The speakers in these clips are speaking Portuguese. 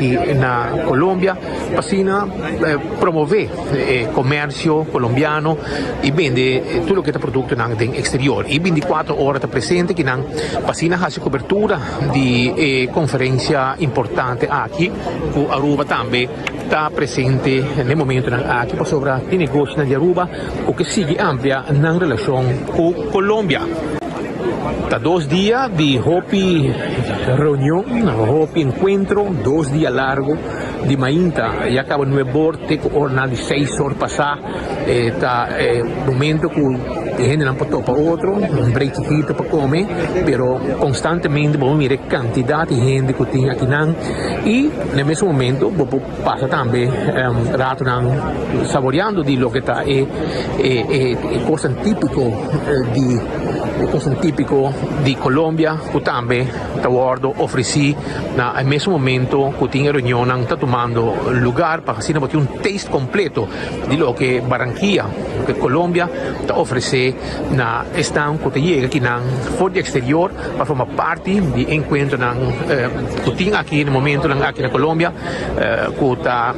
aqui na Colômbia, para promover o comércio colombiano e vender tudo que é produto no exterior. E 24 horas está presente que para faz cobertura de conferência importante aqui, o Aruba também está presente no momento aqui para sobre o negócio de Aruba, o que sigue amplia na relação com Colômbia. Está 2 dias de Hopi reunião, Hopi encontro, 2 dias largos de mainta, e acaba 9 horas, tem jornada de 6 horas passar, está momento que a gente não pode para outro, break chiquito para comer, pero constantemente vamos ver a quantidade de gente que tem aqui e no mesmo momento vamos passar também rato saboreando de lo que está coisa típico de Colômbia, que também está ofereci no mesmo momento que tem reunião está tomando lugar para assim ter taste completo de lo que Barranquilla, que Colômbia está oferecendo na stand que chega aqui fora do exterior para formar parte de encontro que tem aqui no momento aqui na Colômbia, que está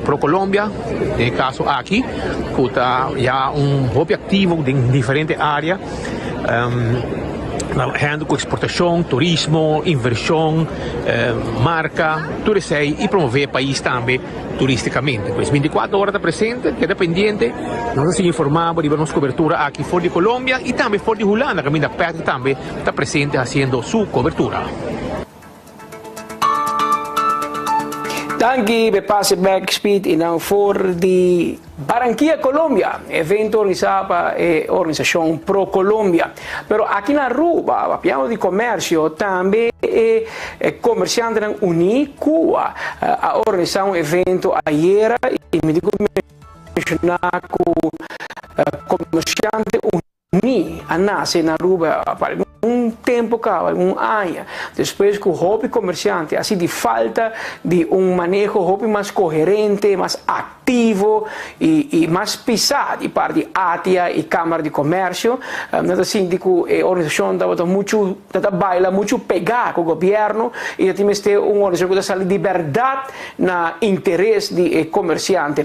pro Colômbia, no caso aqui, que está já hobby ativo em diferentes áreas, trabalhando com exportação, turismo, inversão, marca, tudo isso aí, e promover o país também turisticamente. Pois 24 horas está presente, queda pendiente, nós se informamos de nossa cobertura aqui fora de Colômbia e também fora de Holanda, que ainda perto também está presente fazendo sua cobertura. Danke per passe backspeed in een voor de Barranquilla, Colombia, evento organizado por la organización Pro Colombia. Pero aquí en Aruba, piano di commercio, también comerciantes uni Cuba a organizar un evento ayer y me digo mencionar comerciante uni a nascer na Aruba para tempo, um ano, depois que o hobby comerciante, assim de falta de manejo hobby mais coerente, mais ativo e mais pisado de parte de ATIA e Câmara de Comércio, assim de que a organização estava muito baila muito pegar com o governo e também tem uma organização que está liberdade na interesse de comerciante,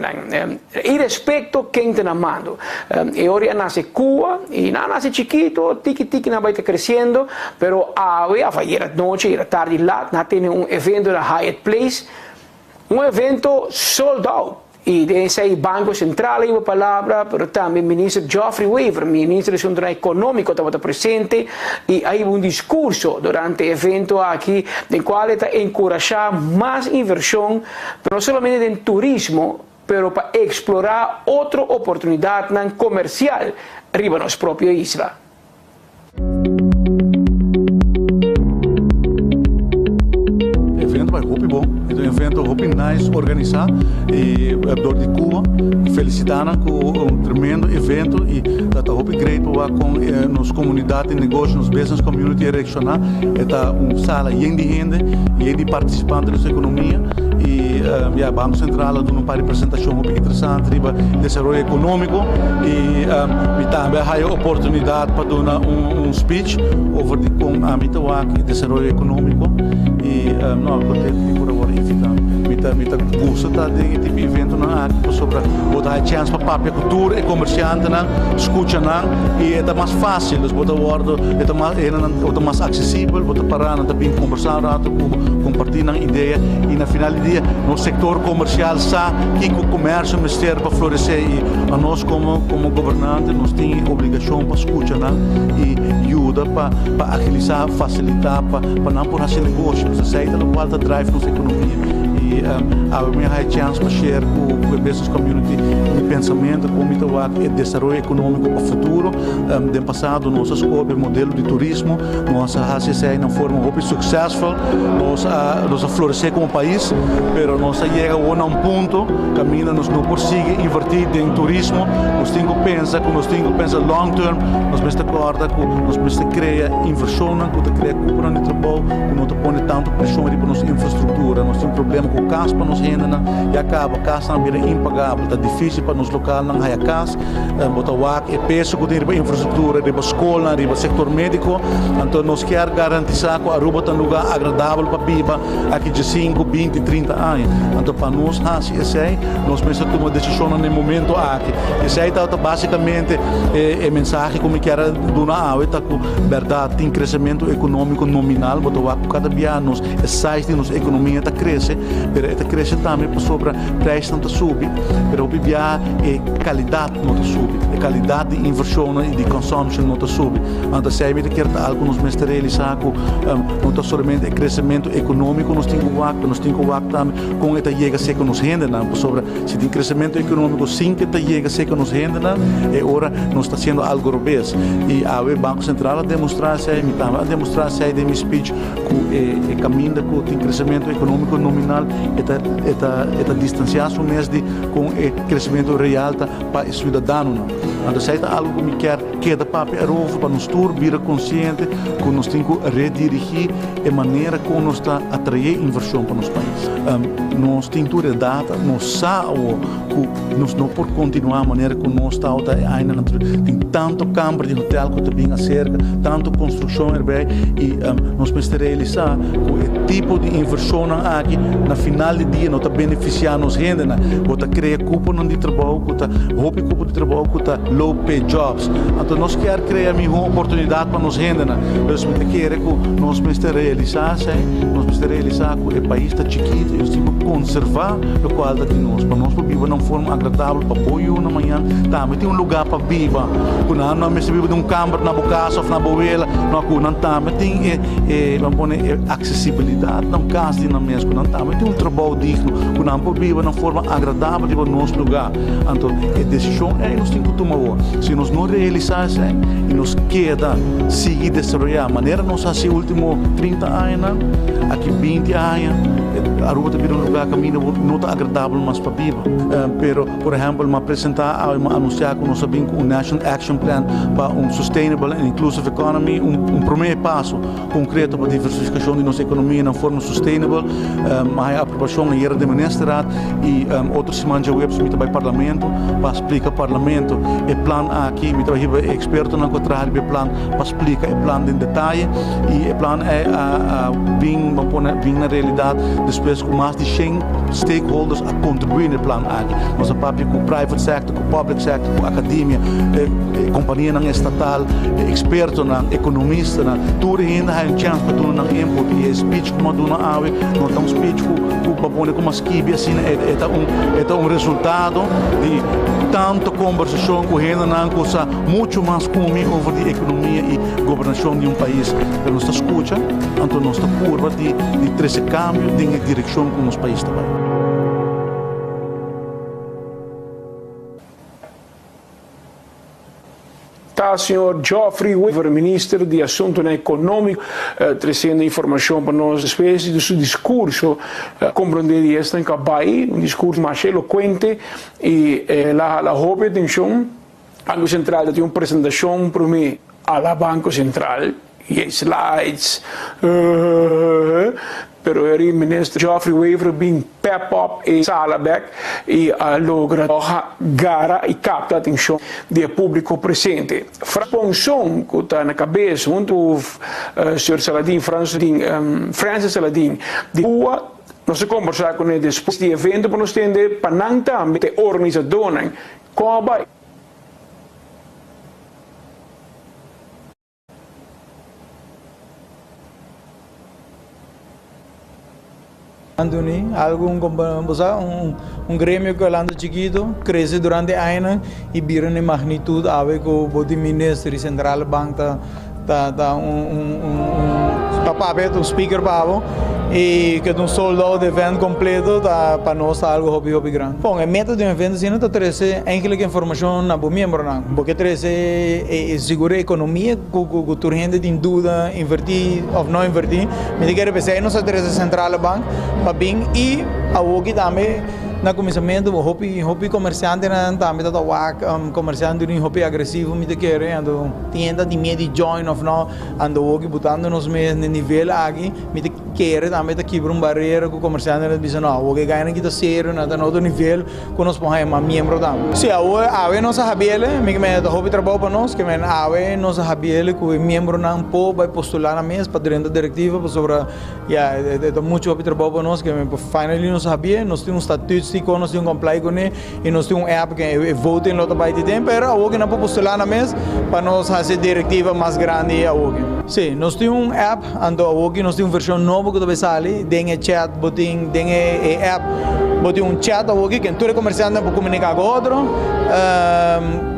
e respeito quem está na mão. E hoje nasce Cuba e nasce chiquito, tiki na vai crescendo, pero ayer noche y tarde lá, tiene un evento na Hyatt Place, un evento sold out. E desse aí Banco Central aí uma palavra, pero também o ministro Geoffrey Weaver, ministro de Assuntos Econômicos, estava presente e aí discurso durante o evento aqui, no qual está encorajar mais inversão, não somente em turismo, pero para explorar outra oportunidade comercial arriba nossa própria isla. Bom, então um evento muito nice organizado e de Cuba felicitando com tremendo evento e está muito great para com nos comunidades de negócios, nos business community regional, está sala cheia de gente, cheia de participantes da economia e o Banco Central dá uma representação muito interessante para desenvolvimento econômico e também há a oportunidade para dar speech over de como a desenvolvimento econômico e não contente por agora mita gosta de tipo evento sobre botar a chance para a cultura e comerciante escuta e é mais fácil botar word é mais acessível botar parar também conversar compartilhar ideia e na final do dia no setor comercial sabe que o comércio mistério para florescer e a nós como governante nós temos obrigação para escutar e ajuda para agilizar facilitar para não por esse negócio mas aceita o qual drive nossa economia e a minha chance para share com o business community o pensamento como é desenvolvimento econômico para o futuro do passado nossa escolha modelo de turismo nossa HCC não forma muito successful nós florescer como país pero nós chega a um ponto caminho nós não consegue invertir em turismo nós temos que pensar long term nós temos que acordar nós temos que criar inversão nós temos que criar cooperação de trabalho nós não põe tanto pressão para nossa infraestrutura nós temos problema com casa para nos render e acaba casa não vira impagável, está difícil para nos local não há casa, botar wak e peso que tem infraestrutura, de escola, de setor médico, então nós quer garantir que a Aruba tem um lugar agradável para viver aqui de 5, 20, 30 anos. Então para nós assim nós precisamos tomar decisão no momento aqui. Esse aí está basicamente a mensagem como quer donar a está com verdade tem crescimento econômico nominal, botar cada dia nós sai de nossa economia está cresce, mas está cresce também por sobre preço não está subir, mas o bia é qualidade não está subir, a qualidade de inversão e de consumo não está subir. Então se aí quer algo nos mestre realizar não está somente crescimento econômico, nós temos que também com esta chega a ser que nos rende, não sobre se tem crescimento econômico sim que esta chega a ser que nos rende, é hora nós está sendo algo robês e a Banco Central a demonstrar se de meu speech que o caminho que tem crescimento econômico nominal é distanciar-se mês de com o crescimento real para o cidadão. Então se é algo que me quer da papel para nos vir consciente que nós temos que redirigir a maneira como nós está atrair inversão para nosso país. Nós temos toda a data, nós sabemos que nós não podemos continuar a maneira como nós está ainda tem tanto campo de hotel que também acerca, tanto construção e nós precisamos realizar que o tipo de inversão aqui na final do dia não está beneficiando nos renda, que está criando cupo de trabalho, que está roupa cupo de trabalho, que está low pay jobs. Então nós queremos criar uma oportunidade para nos renda, nós queremos que nós precisamos realizar que o país está chiquito e nós temos que conservar a qualidade de nós, para nós viver de uma forma agradável, para apoio na manhã, também tem um lugar para viver, que não é viver de um campo na casa ou na boela, não também tem acessibilidade, não casa de na mesma, não também tem um trabalho digno, que não pode viver de uma forma agradável de nosso lugar. Então a decisão é nós temos que tomar. Se nós não realizarmos e nos queda seguir desenvolver a maneira nós assim últimos 30 anos, aqui 20 anos, a Aruba está um lugar caminho não está agradável mais para viver. Pero, por exemplo, apresentar, anunciar que nós sabemos um National Action Plan para Sustainable and Inclusive Economy, primeiro passo concreto para a diversificação de nossa economia na forma sustainable, a aprovação era de Ministerado e outra semana já web submita para o Parlamento, para explicar ao Parlamento o plano aqui, me trabalha experto na contraria do plano para explicar o plano em detalhe e o plano é vir na realidade depois com mais de 100 stakeholders a contribuir no plano aqui. Nós papel com o private sector, com o public sector, com a academia, companhia não estatal, experto na economista, tudo ainda há chance para dar um input e speech como dona ave, não tão speech como skib assim é resultado de tanta conversação com ainda não coisa muito mais comigo over de economia e governação de país. Pero nós escuta, então nós curva de esse câmbio de direção com nosso país também. Está o senhor Geoffrey Weaver, ministro de Assuntos Econômicos, trazendo informação para nós, espécie do seu discurso, compreender esta em Cabai, discurso mais eloquente e a roupa atenção, a Banco Central tem uma apresentação para mim à Banco Central, e slides, pero o ministro Geoffrey Weaver bem pep up e sala back e logra gara e capta a atenção do público presente. Fraponção que está na cabeça, o senhor Saladin, Francis Saladin, de rua, nós conversar com ele depois do evento para nós entender para não também ter organizadores como Anthony, um grêmio que anda chiquito, cresce durante anos e vira em magnitude, ave que o ministro e central banca tá papel um speaker babo e que um soldado de evento completo para nós algo hobby grande. Bom, a meta de um evento assim não trazer enkele informação na bo membro não, porque trazer segura a economia, que tu rende tem dúvida invertir ou não invertir, me diga que você não se trazer central bank para bem e a outra também na começamento o hobby comerciante na também tá comerciante um hobby agressivo me querer ando tenta de meio de join of não ando hoje botando nos mesmos nível aqui me querer também tá quebrar barreira com comerciante na bisa não hoje ganha que tá sério na outro nível com nós põe mais membro também se a nós sabele me hobby trabalho para nós que me a nós sabele que o membro não pode vai postular na mesa para dentro da diretiva para sobre é muito hobby trabalho para nós que finally nós sabia nós temos estatuto nós temos comply com ele e nós temos app que é vote em outra parte de tempo era hoje não pode postular na mesa para nós fazer diretiva mais grande a hoje sim nós temos app ando hoje nós temos versão nova que deve sair tem chat botin tem app botin chat hoje que todo comerciante pode comunicar com outro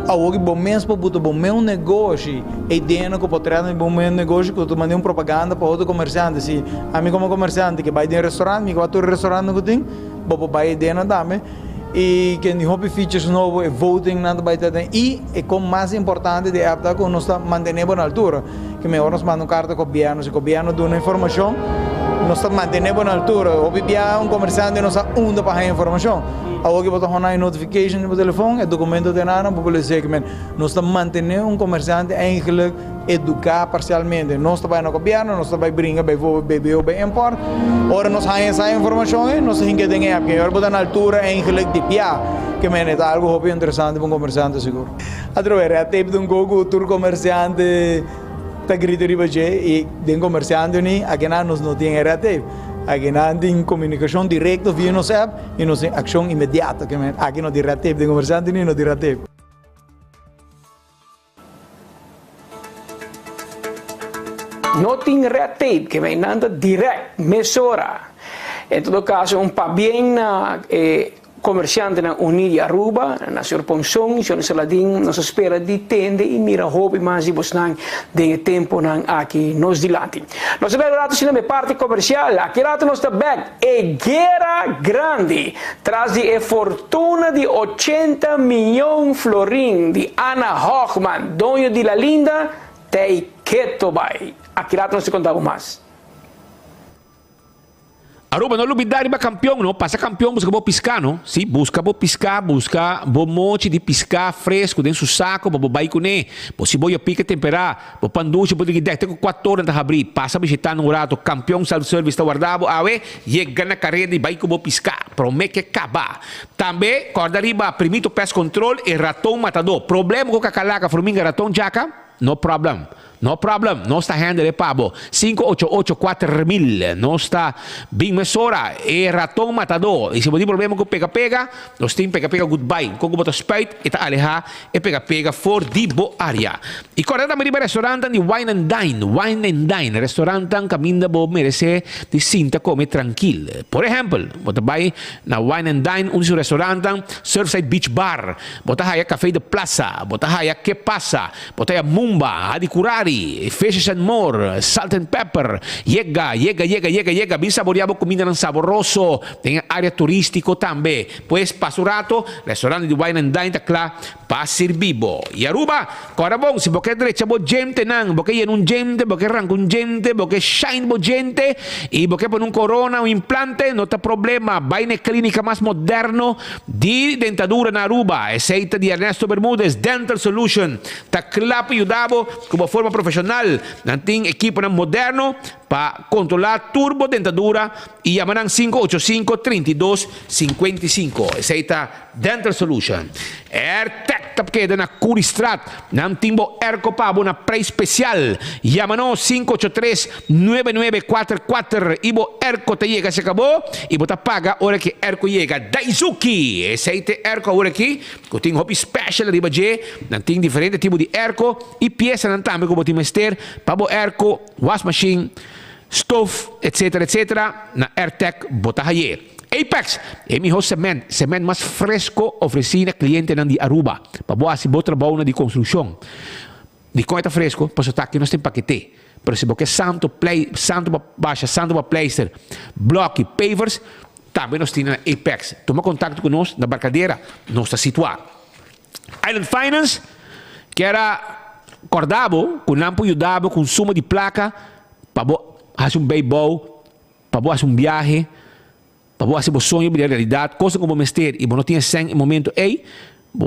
hoje bom mês para botar bom meu negócio e dentro que pode trazer bom meu negócio que eu mandei propaganda para outro comerciante se a mim como comerciante que vai de restaurante me que vai todo restaurante que tem vou vai dentro também e que tem hobby features novo é voting nada vai ter e como mais importante de app que nós está mantendo na altura que melhor nós mandamos carta com o governo se o governo dá uma informação nós está mantendo na altura hobby comerciante nós está onde para a informação agora que botar notification no telefone, é documento de nada, para dizer que nós estamos mantendo comerciante eigenlijk educar parcialmente. Nós estamos no governo, nós estamos brincar, beber ou import. Ora nós temos essa informação, nós temos que ter app. Agora botar na altura eigenlijk de pia, que é algo bem interessante para um comerciante seguro. Através da tempo de Google, tour comerciante está gritando e de comerciante aqui nós não temos RATEP. Aqui não tem comunicação direta via nossa app e nossa ação imediata. Aqui não tem RATEP de comerciante nem não tem RATEP. Não tem RATEP, que vem dando direto, mesura. Em todo caso, bem comerciante na Unida Aruba, na sua pensão, se nós ladin, nós espera de tende e mira hobby mais e bosnang de tempo nang aqui nos dilati. Nós esperamos se na parte comercial, aqui rato nós está back e guerra grande, traz de fortuna de 80 milhões florin de Ana Hochman, dono de La Linda, tei Ketobay. Aqui rato nós te contamos mais. Aruba, não lubidari ba campeão, não? Passa campeão, busca bo piscar, não? Sim, busca bo piscar, busca bo monte de piscar fresco dentro do saco, bo bai com ne. Se boia pica temperar, bo panduche, bo ligidec, tem 4 horas de abrir, passa visitar no rato, campeão self-service tá guardado, awe, chega na carreira e bai com bo piscar, promete que acabar. Também, corda riba, primito pest control e ratão matador. Problema com cacalaca, formiga, ratão jaca? No problem. No problem, não está handle pabo. 5884.000, não está bem mesura. É ratão matador. E se você tem problema com pega-pega, nós temos pega-pega goodbye. Com o spite, e tá alejar, e pega-pega for di bo área. E correta me riba restaurante de Wine and Dine. Wine and Dine, restaurante caminda bo merece de cinta come tranquilo. Por exemplo, você vai na Wine and Dine, um restaurante, Surfside Beach Bar. Você vai a Café de Plaza. Você vai a Que Passa. Você vai a Mumba, a de Curari. Fishes and More, Salt and Pepper, llega, bem saboreado comida ng saboroso, tem área turístico também. Pues pasurato, restaurante de Wine and Dine takla, pasir bibo. E Aruba, kora bom, se boke derecha bo gente nang, boke yen un gente, boke rank un gente, boke shine bo gente, e boke pon un corona, un implante, no ta problema, vai na clínica mais moderno di dentadura na Aruba, aceita di Ernesto Bermudez, Dental Solution, takla pa yudabo, como forma profissional, nanting equipo ng moderno para controlar turbo dentadura e yaman ng 585-3255. Aceita Dental Solution. AirTech tapkeda na Curistrat ng timbo Erco Pabo na pre special. Yaman 583-9944. Ibo Erco te llega se acabó. Ibo ta paga ora que Erco llega. Daisuki. Aceita Erco ora que kuting hobby special riba je. Nanting diferente tipo de Erco e pieza ng tambe ko boti mester. Pabo Erco, wash machine, stove, etc. na AirTech Botahaye. Apex, emiho cement mais fresco oferecida cliente ng di Aruba. Pabuasi bo trabaho na di construção. Di ko ita fresco, pasotaki nós tem paquete. Pero se boke santo baixa, santo ba pleister, block e pavers, também nós temos na Apex. Toma contato conosco na barcadeira, nós está situado. Island Finance, que era cordabo, com lampo ajudava, com suma de placa, para fazer um beisebol, para fazer um viagem, para você o sonho de realidade, coisa como mester e não tinha sem em momento aí,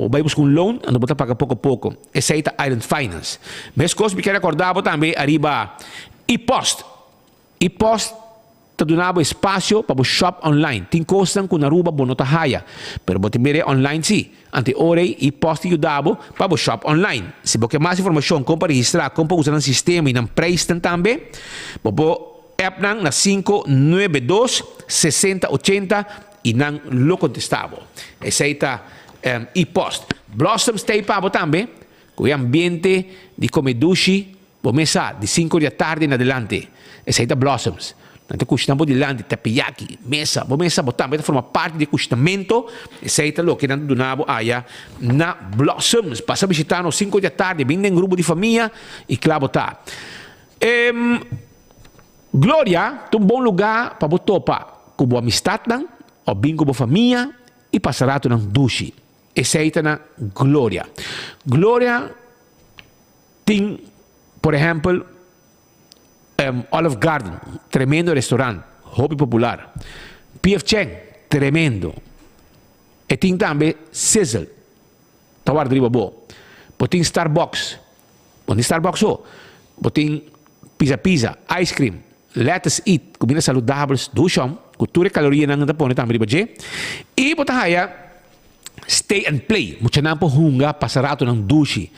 vai buscar um loan, ando botar pagar pouco a pouco. Essa aí tá Island Finance. Mas coisa que quero acordar também arriba e-post. E-post tá donando espaço para o shop online. Tem coisas que na Aruba não tá raia, pero bote mere online sim. Ante ora e-post ajudava para o shop online. Se você mais informação como para registrar, como para usar o sistema e não preço também, bobo app na 592 6080 e não lo contestava. Essa aí tá e-post. Blossom Stay para também, com o ambiente de comedushi, mesa de 5 da tarde em adelante. Essa aí tá Blossoms. Nanti custamento di landi, tapiyaki, mesa botar, mas forma parte di custamento, e sei lo che non donavo aia na Blossoms, passa visitando 5 da tarde, vende in gruppo di famiglia, e clavo ta. Gloria, un buon lugar para botopa, com boa amistad nan, o bem com boa família, e passará tu nan dushi. E sei na Gloria. Gloria tem, por exemplo, Olive Garden, tremendo restaurante, hobby popular. P.F. Chang, tremendo. E tem também Sizzle, tawar driba bo. Tem Starbucks, tem Pizza, Ice Cream, Let's Eat, comida saudáveis, dushom, cultura e caloria nang tapone também driba je. E botahaya, Stay and Play, mucha nampo hunga, pasarato ng dushi.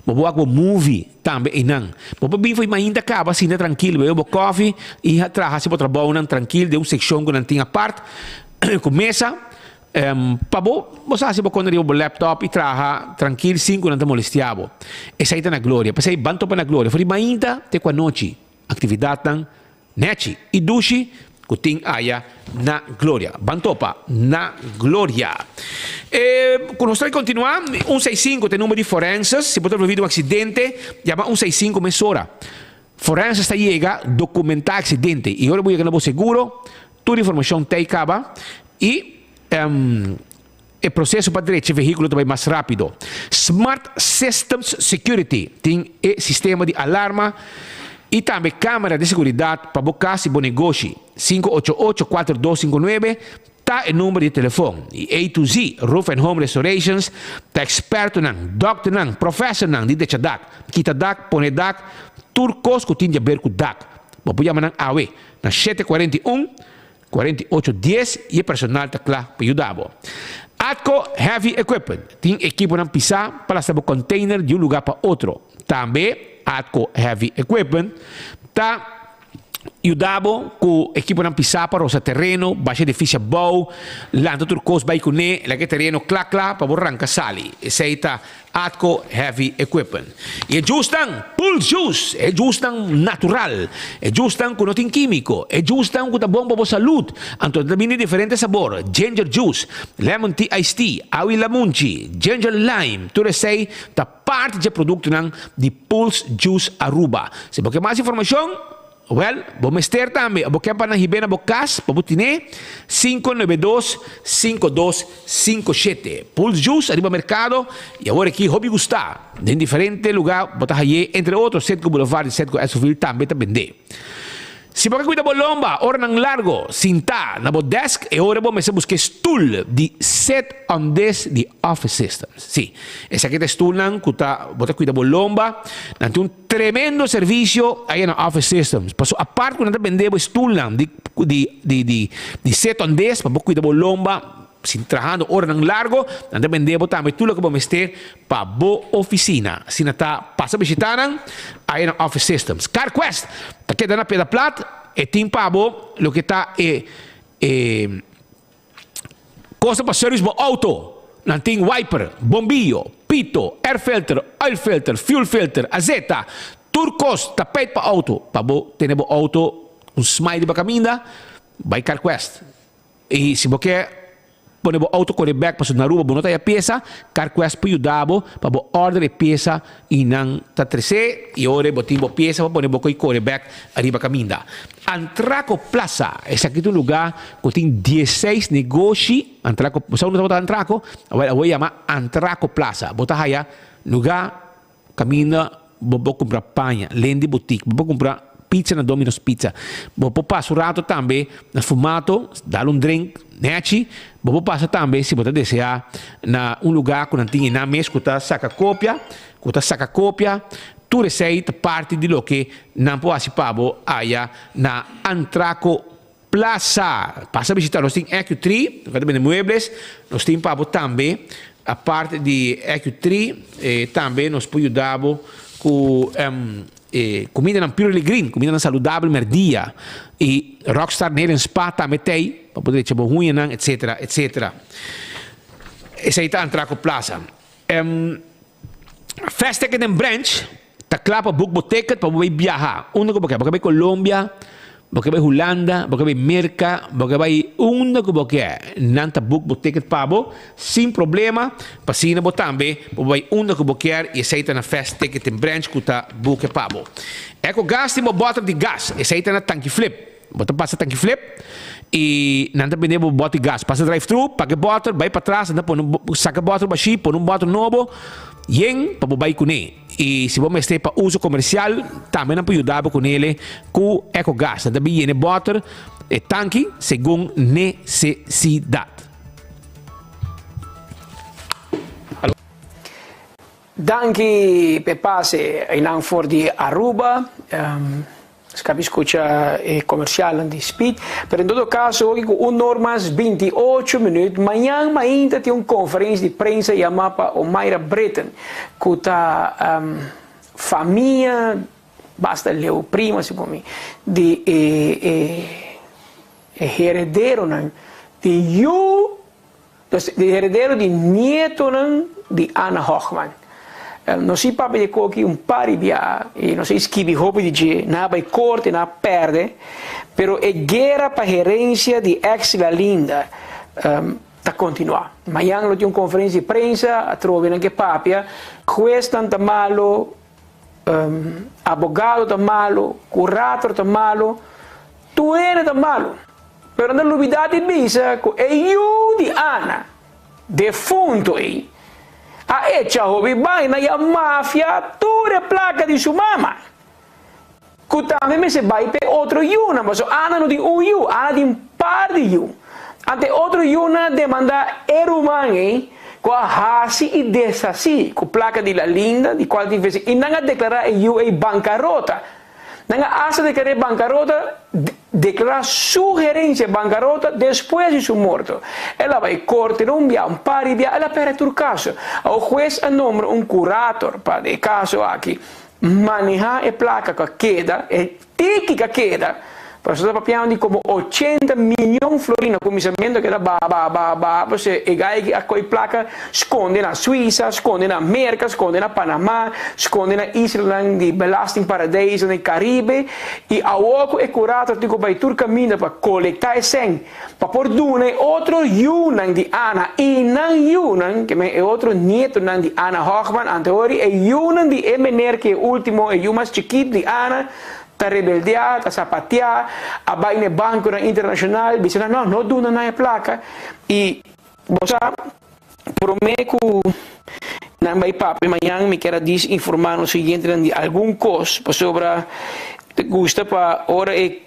Mabuak mo movie, tambe inang. Mapabing foi mainda ka, basi na tranquilo, bebo coffee, e traha si po trabaho ng tranquilo, de seksyon ko ng ting apart, com mesa, pabo, bosa si po kono rin laptop, e traha tranquilo, 5 nang molestiabo. E sa ita na gloria, pasay banto pa na gloria, foi mainda, te kwa nochi, aktividad ng nechi, e dushi, kuting aya na gloria. Bantopa na gloria. Con nostra continuar, 165 tem número de forenses. Se potrebbe vedere un accidente, chiama 165 mezz'ora. Forense sta llega, documenta accidente. E ora voy a ganar seguro, tutta informazione te acaba e il processo per direito veicolo vai mais rápido. Smart Systems Security tem sistema de alarma e também câmera de segurança para bocar se bom negócio. 588-4259 tá o número de telefone. E A to Z, Roof and Home Restorations, tá experto nang, doctor nang, professor nang, di decha dak. Kita dak, pone dak, turcos que tinha ver com dak. Vou chamar nang AWE, na 741-4810 e o personal tá claro para ajudar. Atco Heavy Equipment, tem equipo nang pisar para saber container de lugar para outro. Também, Atco Heavy Equipment, tá ajudavo con equipo ng pisapa rosa terreno, base de ficha bow, lando turcos bay kune, la che terreno clac pa borranca sali, e seita Atco Heavy Equipment. E giustan Pulse Juice, e giustan natural, e giustan con notin chimico, e giustan con da bomba po salud, anto también differente sabor, ginger juice, lemon tea iced tea, awi lamunchi, ginger lime, tu sei ta parte de producto ng di Pulse Juice Aruba. Se porque mais informação, well, vou mester também. Vou querer para na Hibena Bocas, para botine 592-5257. Pulse Juice, arriba mercado. E agora aqui, hobby gustar. Em diferente lugar, botar aí, entre outros, Setco Boulevard e Setco Esoville também tá vender. Se você cuida bolomba, ora nang largo, sinta, na bo desk, e ora vou começar a buscar stool de set on this de Office Systems. Sim, esse aqui é stool nang, kuta, bota cuida bolomba, nanti um tremendo serviço aí na Office Systems. Passo a parte quando vendemos stool nang de set on this, para cuida bolomba, sin trabajando ora nang largo, nanti vendemos também tudo que vamos ter para bo oficina. Se não tá passa a visitar aí na Office Systems. CarQuest, tá queda na peda plat, e tem pabo, lo que tá coisa para serviço bo auto. Não tem wiper, bombillo, pito, air filter, oil filter, fuel filter, azeta, turcos, tapete para auto. Para bo ter bo auto, smile para caminha, vai CarQuest. E se você quer ponebo auto con il back passo na ruba bonota a pieza, CarQuest po ajudabo pa bo order e pieza inang tatrese e ore botimbo pieza pa ponebo coi core back arriba caminda. Antraco Plaza, esse aqui é um lugar que tem 16 negócios. Antraco, você não está Antraco? Eu vou chamar Antraco Plaza. Bota aí, lugar, caminha, vou comprar panha, lende boutique, vou comprar pizza na Domino's Pizza. Você passa o rato também na fumato, dá drink, neci. Você passa também, se você desejar, na lugar que não tem na mesa, que você saca cópia, tu receita parte de lo que não pode pabo aya na Antraco Plaza. Passa a visitar, nós temos EQ3, nós temos muebles, nós temos pabo também, a parte de EQ3, também nós podemos ajudar com comida na Purely Green, comida saudável merdia, e Rockstar Nail Spa também tem, para poder ter ruim, etc, etc. Essa aí está Antraco Plaza. Fast Ticket and Branch, tá claro para book ticket para poder viajar. Único porque vai Colômbia, porque vai Holanda, porque vai Merca, porque vai único porque nanta book ticket para sem problema, para cima também, porque vai único porque e aceita na Fast Ticket and Branch que tá book para. Eco gas tem bottle de gas, aceita na tanque flip. Bota passa tanque flip e nanta bende bottle de gas, passa drive-thru, paga bottle, vai para trás, anda saca bottle baixi, põe bottle novo. Yen para bobai com ele. E se você estiver para uso comercial, também não pode ajudar com ele com EcoGas. Também ele bota e tanque segundo necessidade. Danke per passe in for di Aruba. Capisco c'è commerciale di speed, però in tutto caso un normas 28 minuti, amanhã ainda tem uma conferência de prensa chamada Omaira Breton, que está família, basta ler o prima, se por mim, de herdeiro, de herdeiro de nieto de Anna Hochman. Non si parla di cochi un pari via, e non si schivi hopi di G, na vai corte, na perde, però è guerra per herencia di ex la linda, da continuare. Ma io hanno di una conferenza di prensa, trovi anche papia, questo è malo, avvocato è malo, curator è malo, tu eri è malo. Però non l'ubidate bisa, è io di Anna, defunto è. A eccia hobi bai na ya mafia ture placa di su mama. Kutame me se bai pe otro yuna, ma so ana no di uyu, ana di un par di yu. Ante otro yuna demanda erumane, qua hasi e desasi, cu placa di la linda, di qual di vesi, e nanga declara e yu e bancarrota. Nanga asa declarare bancarrota, declara su gerencia bancarrota después de su muerto. Ella va a corte, non via, un pari via, ella per tu caso. O juez a nombre un curator para de caso aquí. Manejar e placa que queda, e tiki que queda. Pero nosotros papiamo di como 80 milioni florina commissariamento che da se e gai a quei placa sconde na Suiza, sconde na America, sconde na Panama, sconde na Island di belastingparadijs nel Caribe e a uoco e curato dico bei tur cammina per collectare sen per portare altro Yunan di Anna e nan Yunan che è altro nieto nan di Anna Hochman anteori e Yunan di Emener che è ultimo e Yumas chiquito di Anna ta rebeldia, ta sapatia, a baine banco internacional, bisogna no duna na placa e bosa prometo nan bai papi amanhã me quero informar no seguinte de algum cos sobre te gusta para ora e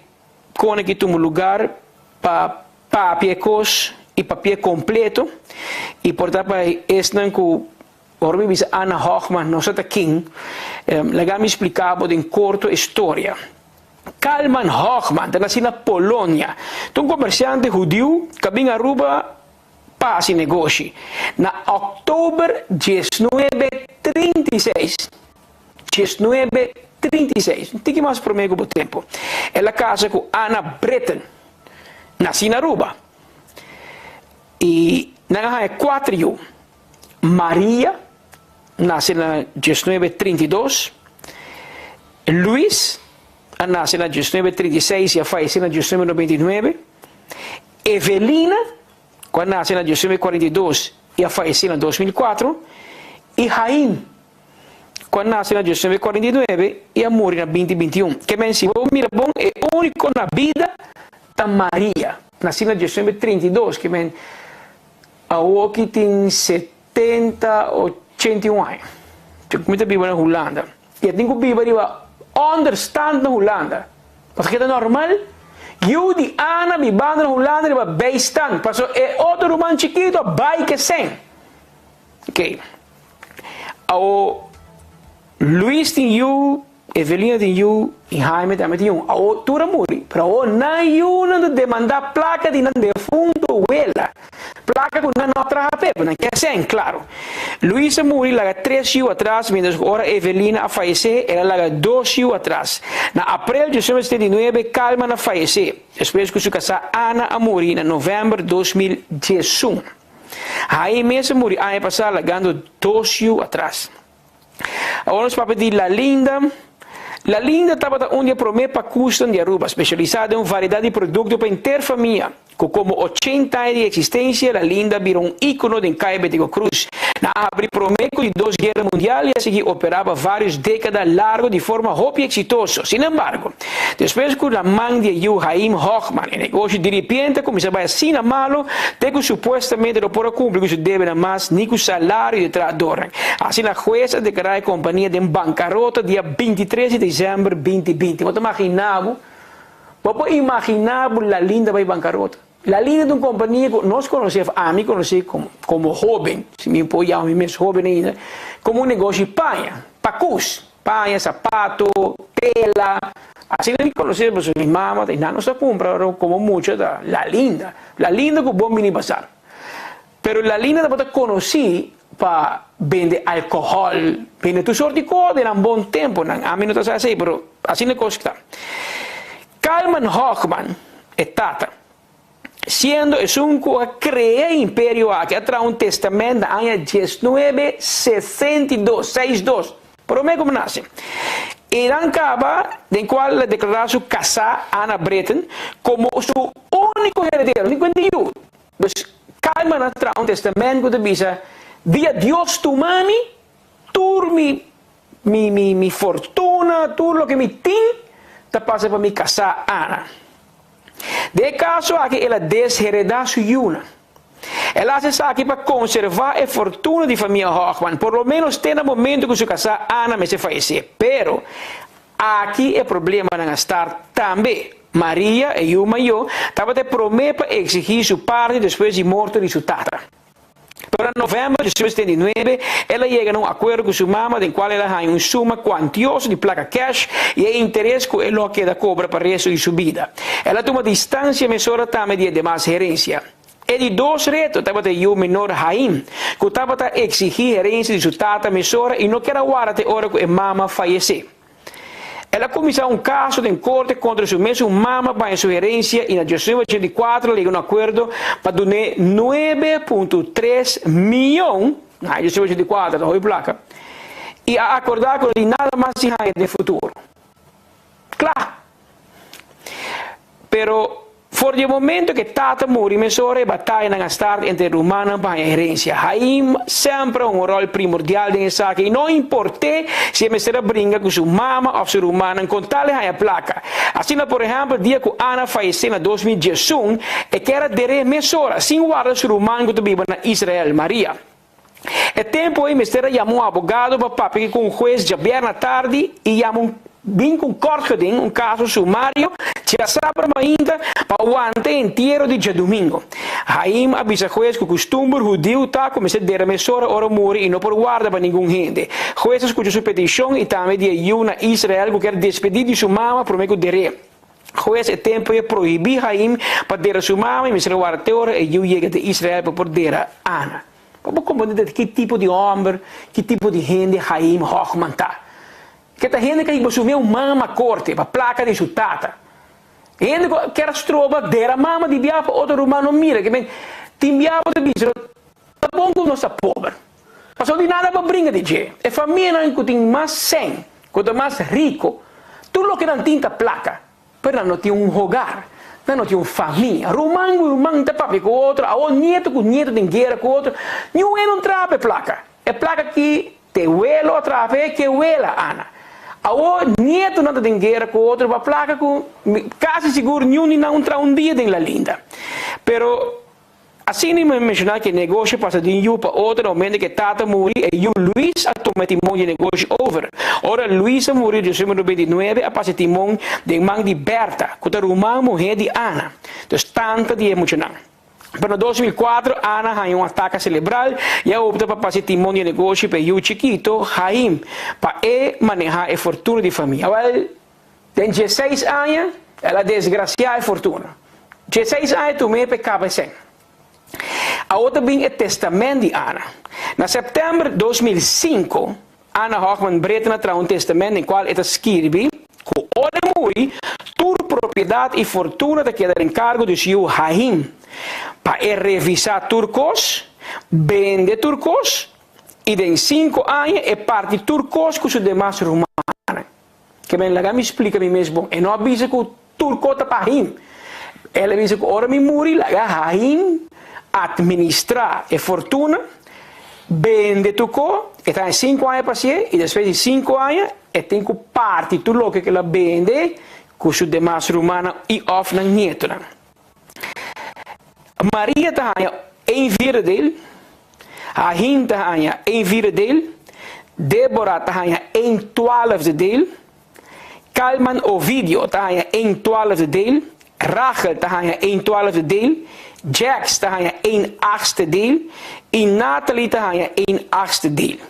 con que tu lugar para papi cos e papel completo e portar para esnan ku Orbi bisa Anna Hochman, non so king, mi spiegavo in corto storia. Kalman Hochman, da nasce in Polonia, un commerciante giudeo che viene a Aruba passi negoci. Na ottobre 1936, 1936, non ti chiamo per me con tempo, è la casa con Anna Breton, nasce in Aruba. E ha 4 io, Maria, nasce nel 1932, Luis nasce nel 1936 e falece nel 1999, Evelina quando nasce nel 1942 e falece nel 2004 e Jaim quando nasce nel 1949 e muore nel 2021 che men si mira bon è unico na vida da Maria nasce nel 1932 che men a uochi in 70 81 anni. Cioè, come vivo in Olanda. E tengo vivo arriva understand in Olanda. Mas que é normal? Eu de Ana, mi banda no Holanda, vai beistan. Passou é outro romano chiquito, vai que sem. Ok. O Luiz tem eu, Evelina tem eu, e Jaime também tem eu. O Tura muri. Para o não eu não demandar placa de não defunto, ela. Placa com não trape, não quer ser, claro. Luísa muri lá 3 anos atrás, mientras agora Evelina a falecer, ela lá 2 anos atrás. Na abril de 1979, Calma a falecer. Depois que se casar Ana a morir, em novembro de 2011. Aí mesmo muri, ano passado, ganhando 2 anos atrás. Agora nós vamos pedir La Linda. La Linda estava onde promete para custom de Aruba, especializada em uma variedade de produtos para interfamília. Como 80 anos de existência, La Linda virou um ícone de Caio Betico Cruz. Na abre prometo de 2 guerras mundiais e a seguir operava várias décadas largo de forma rápida e exitosa. Sin embargo, depois que a mãe de Haim Hochman, o negócio de repente começava a assim a malo, até que supostamente não pode cumprir que deve a mais nem com o salário de trabalhador. Assim a jueza declarou a companhia de bancarrota dia 23 de dezembro de 2020. Você imaginava La Linda vai bancarrota? La Linda de uma companhia que nós conhecemos, a mim conheci como jovem, se me apoiar, a mim mesmo jovem ainda, como um negócio de panha, pacus, panha, sapato, tela. Assim nós conhecemos minha mamãe, e não se compra como muito da La Linda. La Linda com bom mini bazar. Pero La Linda também conheci para vender álcool, vender tu sorte de coisa, em um bom tempo, a mim não está assim, mas assim é coisa que está. Kalman Hochman é tata. Sendo es un que crea imperio que atrás un testamento año 1962. Pero me como nace. Irán Caba, del cual le declaró su casa Anna Breton como su único heredero. 51. Pues Kalman atrás un testamento que dice, via Dios tu mami, tú mi fortuna, tú lo que mi tin, te pasa para mi casa Ana. De caso a que ela desheredar sua yuna. Ela se aqui para conservar a fortuna de família Hochman, por lo menos até no momento que se casar Ana me se falecer. Pero aqui é problema não estar também. Maria e eu estava de prometer para exigir sua parte depois de morte de sua tata. Pero em novembro de 1979, ela chega a um acordo com sua mama, em qual ela ganha uma suma quantiosa de placa cash e o interesse que ela queda cobra para o resto de sua vida. Ela toma distância mesura também de demais gerência. E de 2 retos, estava de o menor Haim, que estava a exigir gerência de sua tata mesura e não quer aguardar até a hora que a mama falecer. Ela começou um caso de corte contra sua mesma mama para sua herência e na 1984 chegou a um acordo para donar 9,3 milhões, na 1984, da placa, e a acordar com nada mais de futuro. Claro. Pero for o momento que Tata morre, mesora batalha na start entre Romana e a herência. Haim sempre um rol primordial nessa saca e não importa se a mesera brinca com sua mama ou sua Romana, contar-lhe a placa. Assim, por exemplo, dia que Ana faleceu em 2011, e que era de mesora, sem guardar sua Romana que vivia na Israel, Maria. E tempo aí, mesera chamou um advogado para papo que com o juiz de na tarde e chamou bem com corte de um caso sumário, já sabe ainda para o ante inteiro de dia domingo. Haim avisa juiz que o costume judeu está começando a dar a mesora hora morrer e não por guarda para ninguém gente. Juiz escuta sua petição e também de na Israel que quer despedir de sua mama por meio de rei. Juiz é tempo de proibir Haim para dar a sua mama e mesera guarda até hora e eu chega de Israel para poder a Ana. Vamos compreender que tipo de homem, que tipo de gente Haim Hochman está. Que a gente que assumiu mama corte para placa de sua tata. Gente que era stroba dera mama de viaja para outro romano mira que bem tem viaja de bicho tá bom com nossa pobre. Passou de nada para brincar de je. E família não tem mais sem, quanto mais rico, tudo o que não tinha placa, pero não tinha hogar. Não tinha família. Romano tá papi com outro, a nieto com nieto tem guerra com outro. Nenhum não trabe placa. É placa que te huelo atrape que huela Ana. A nieto não tem guerra com outro, para placa com quase seguro nenhum não entra dia em La Linda. Pero Assim, me mencionar que o negócio passa de um para outro, no momento que Tata morreu, e o Luiz a tomar timão de negócio over. Ora, Luiz morreu em 2029, a passar timão de mão de Berta, que era uma mulher de Ana. Então, tanto de emocionante. Pero em 2004, Ana ganhou um ataque cerebral e optou para passar timão de negócio para o chiquito, Jaime, para manejar a fortuna de família. Well, tem 16 anos, ela desgraciada a fortuna. 16 anos, tu me pecava sem. A outra bem é testamento de Ana. Na setembro de 2005, Ana Hochman Bretana traz um testamento em qual ela escreve que ora morre, toda propriedade e fortuna da queda em cargo do seu Jaime, para revisar turcos, vender turcos, e em 5 anos é parte turcos com os demais romanos. Que bem, lá me explica a mim mesmo, e não avisa que o turco está para Jaime. Ela diz que ora me morre, lá Jaime administrar a fortuna, vende turco, e está em 5 anos para ser, e depois de 5 anos, e tem que parte tudo o que ela vende, com os demais romanos e off na nieto. Maria está em vida dele, Jaime está em vida dele, Débora está em 12 dele, Calman Ovidio está em 12 dele, Rachel está em 12 dele, Jack está em 8 dele e Natalie está em 8 dele.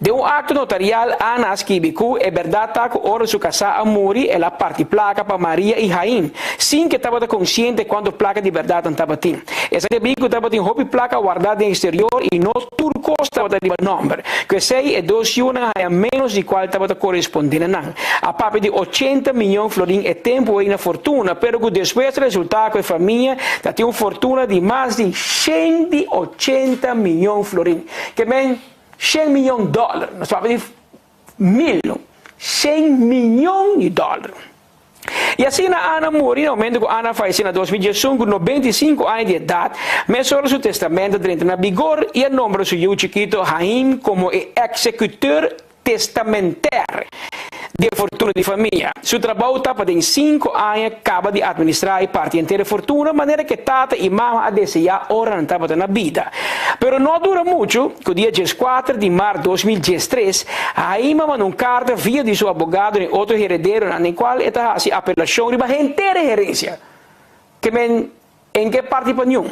De um acto notarial, Ana escreveu é verdade que hora de casar a morrer, ela parte placa para Maria e Jaime, sem que estava consciente quando placa de verdade estava tendo. Essa de bico estava tendo roupa placa guardada em exterior e no turco estava tendo número, que sei é 2 yuan a menos de qual estava correspondendo não. A papo de 80 milhões de florins é tempo e na fortuna, pero que depois resulta que a família tem uma fortuna de mais de 180 milhões de florins. Que bem, 100 milhões de dólares, nós falamos de 100 milhões de dólares. E assim a Ana morreu, no momento que Ana faleceu em 2015, com 95 anos de idade, mas sobre seu testamento entra na vigor e o nome do seu chiquito Jaime como executor testamentário de fortuna de família. Seu trabalho estava em 5 anos, acaba de administrar a parte inteira da fortuna, de maneira que tata e mama a desejar ora não estava na vida. Pero não dura muito, que o dia 4 de março de 2013, aí mandou uma carta via de seu advogado em outro herdeiro, em qual está a apelação de a inteira herência. Que em que parte para nenhum?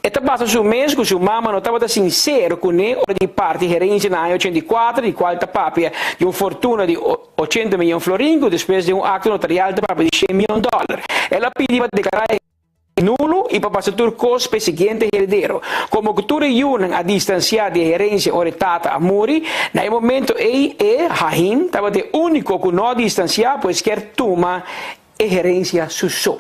Esta passa su mês que sua mama não estava sincero com ele, hora de parte herência na 84, de qual está papia de uma fortuna de 80 milhões de florins, depois de um acto notarial de papia de 100 milhões de dólares. Ela pediu para declarar nulo e para passar turcos para o seguinte herdeiro. Como cultura a distanciar de herência ou tata a morrer, no momento ele e Jaime estava de único que não distanciar, pois quer tomar a herência sussou.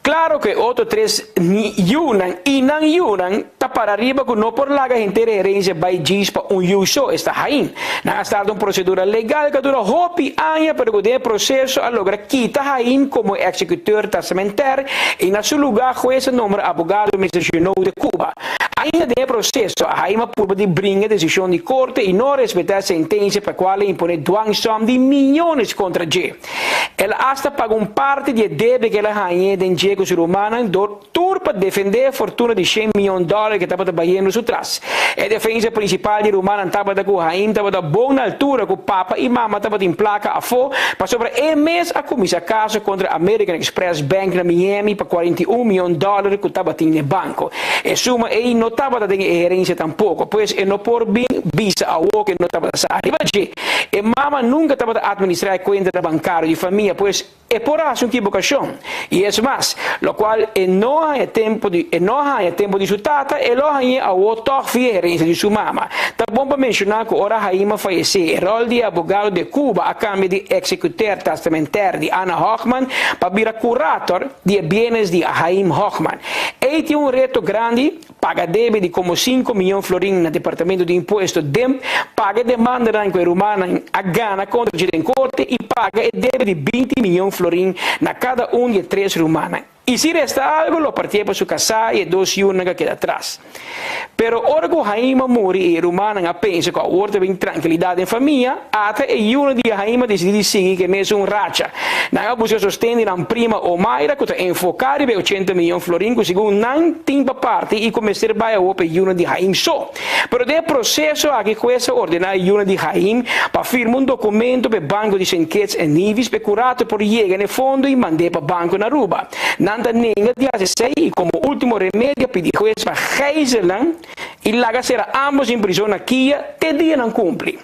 Claro que outros 3 yunan e não yunan está para arriba que não por lá a inteira herência vai diz para uso está Jaime. Não está uma procedura legal que dura hopi anos para que o processo a lograr quita Jaime como executor testamentário e na seu lugar juez número abogado mencionou de Cuba. Ainda tem processo, Jaime pode de brincar decisão de corte e não respeitar a sentença para a qual impõe doação de milhões contra G. Ela hasta paga parte de débito que ela ganha de G com romana doutor para defender a fortuna de 100 milhões de dólares que estava trabalhando por trás. A defesa principal de romana estava com Jaime, estava da boa altura com o Papa e Mama estava em placa a fo, para sobre mês a comissão caso contra American Express Bank na Miami para 41 milhões de dólares que estava no banco. E suma e não estava dando herência tampouco, pois e não por bem visa a o que não estava arriba de. E Mama nunca estava a administrar a conta bancária de família, pois é por essa equivocação. E é mais, lo qual não há tempo de sua tata e não há a outra herência de sua mama. Tá bom para mencionar que ora Jaime faleceu, o rol de advogado de Cuba a câmbio de executor testamentário de Ana Hochman para virar curator de bienes de Jaime Hochman. Ele tem reto grande, paga débito de como 5 milhões de florins no departamento de imposto DEM, paga demanda com a romana a Gana contra o em corte e paga débito de 20 milhões de florins na cada de 3 romanas. E se resta algo, lo partia para su casa e 2 yunas que queda atrás. Pero ora que Jaime mori e Romana nga pensa que orta bem tranquilidade em família, até e uno di Jaime decidi seguir que mesmo racha. Nanga busca sostene na prima o Mayra que tá enfocado be 80 milhões florin que segundo não timpa parte e começar vai a opa uno di Jaime só. Pero de processo aqui com essa ordenar uno di Jaime para firmar documento para banco de St. Kitts e Nevis para curato por llegar no fundo e mandar para banco na Aruba. Nanda ninga dia 16 e como último remédio pedi juez para gijzelen e laga será ambos em prisão aqui até dia não cumpre.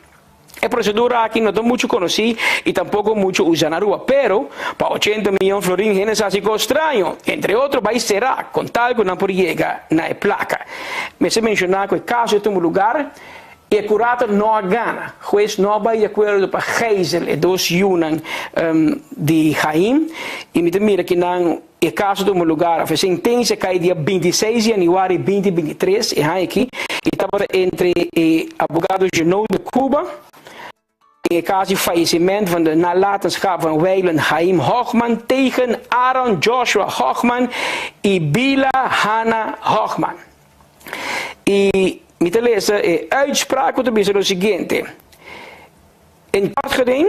A procedura aqui não é muito conhecida e tampouco muito usada na rua, pero para 80 milhões de florins é algo estranho. Entre outros, vai será com tal que não por chegar na placa. Mas se mencionar que o caso é um lugar e o curator não gana. O juiz não vai de acordo para gijzel e dois unan de Jaime e me mira que não o caso de um lugar, a sentença cai dia 26 de janeiro de 2023 e aqui estava entre o advogado geral de Cuba in het caso faillissement van de nalatenschap van Waylon Haim Hochman tegen Aaron Joshua Hochman en Bila Hannah Hochman. E me te lezen, de uitspraak wordt het seguinte. In kort geding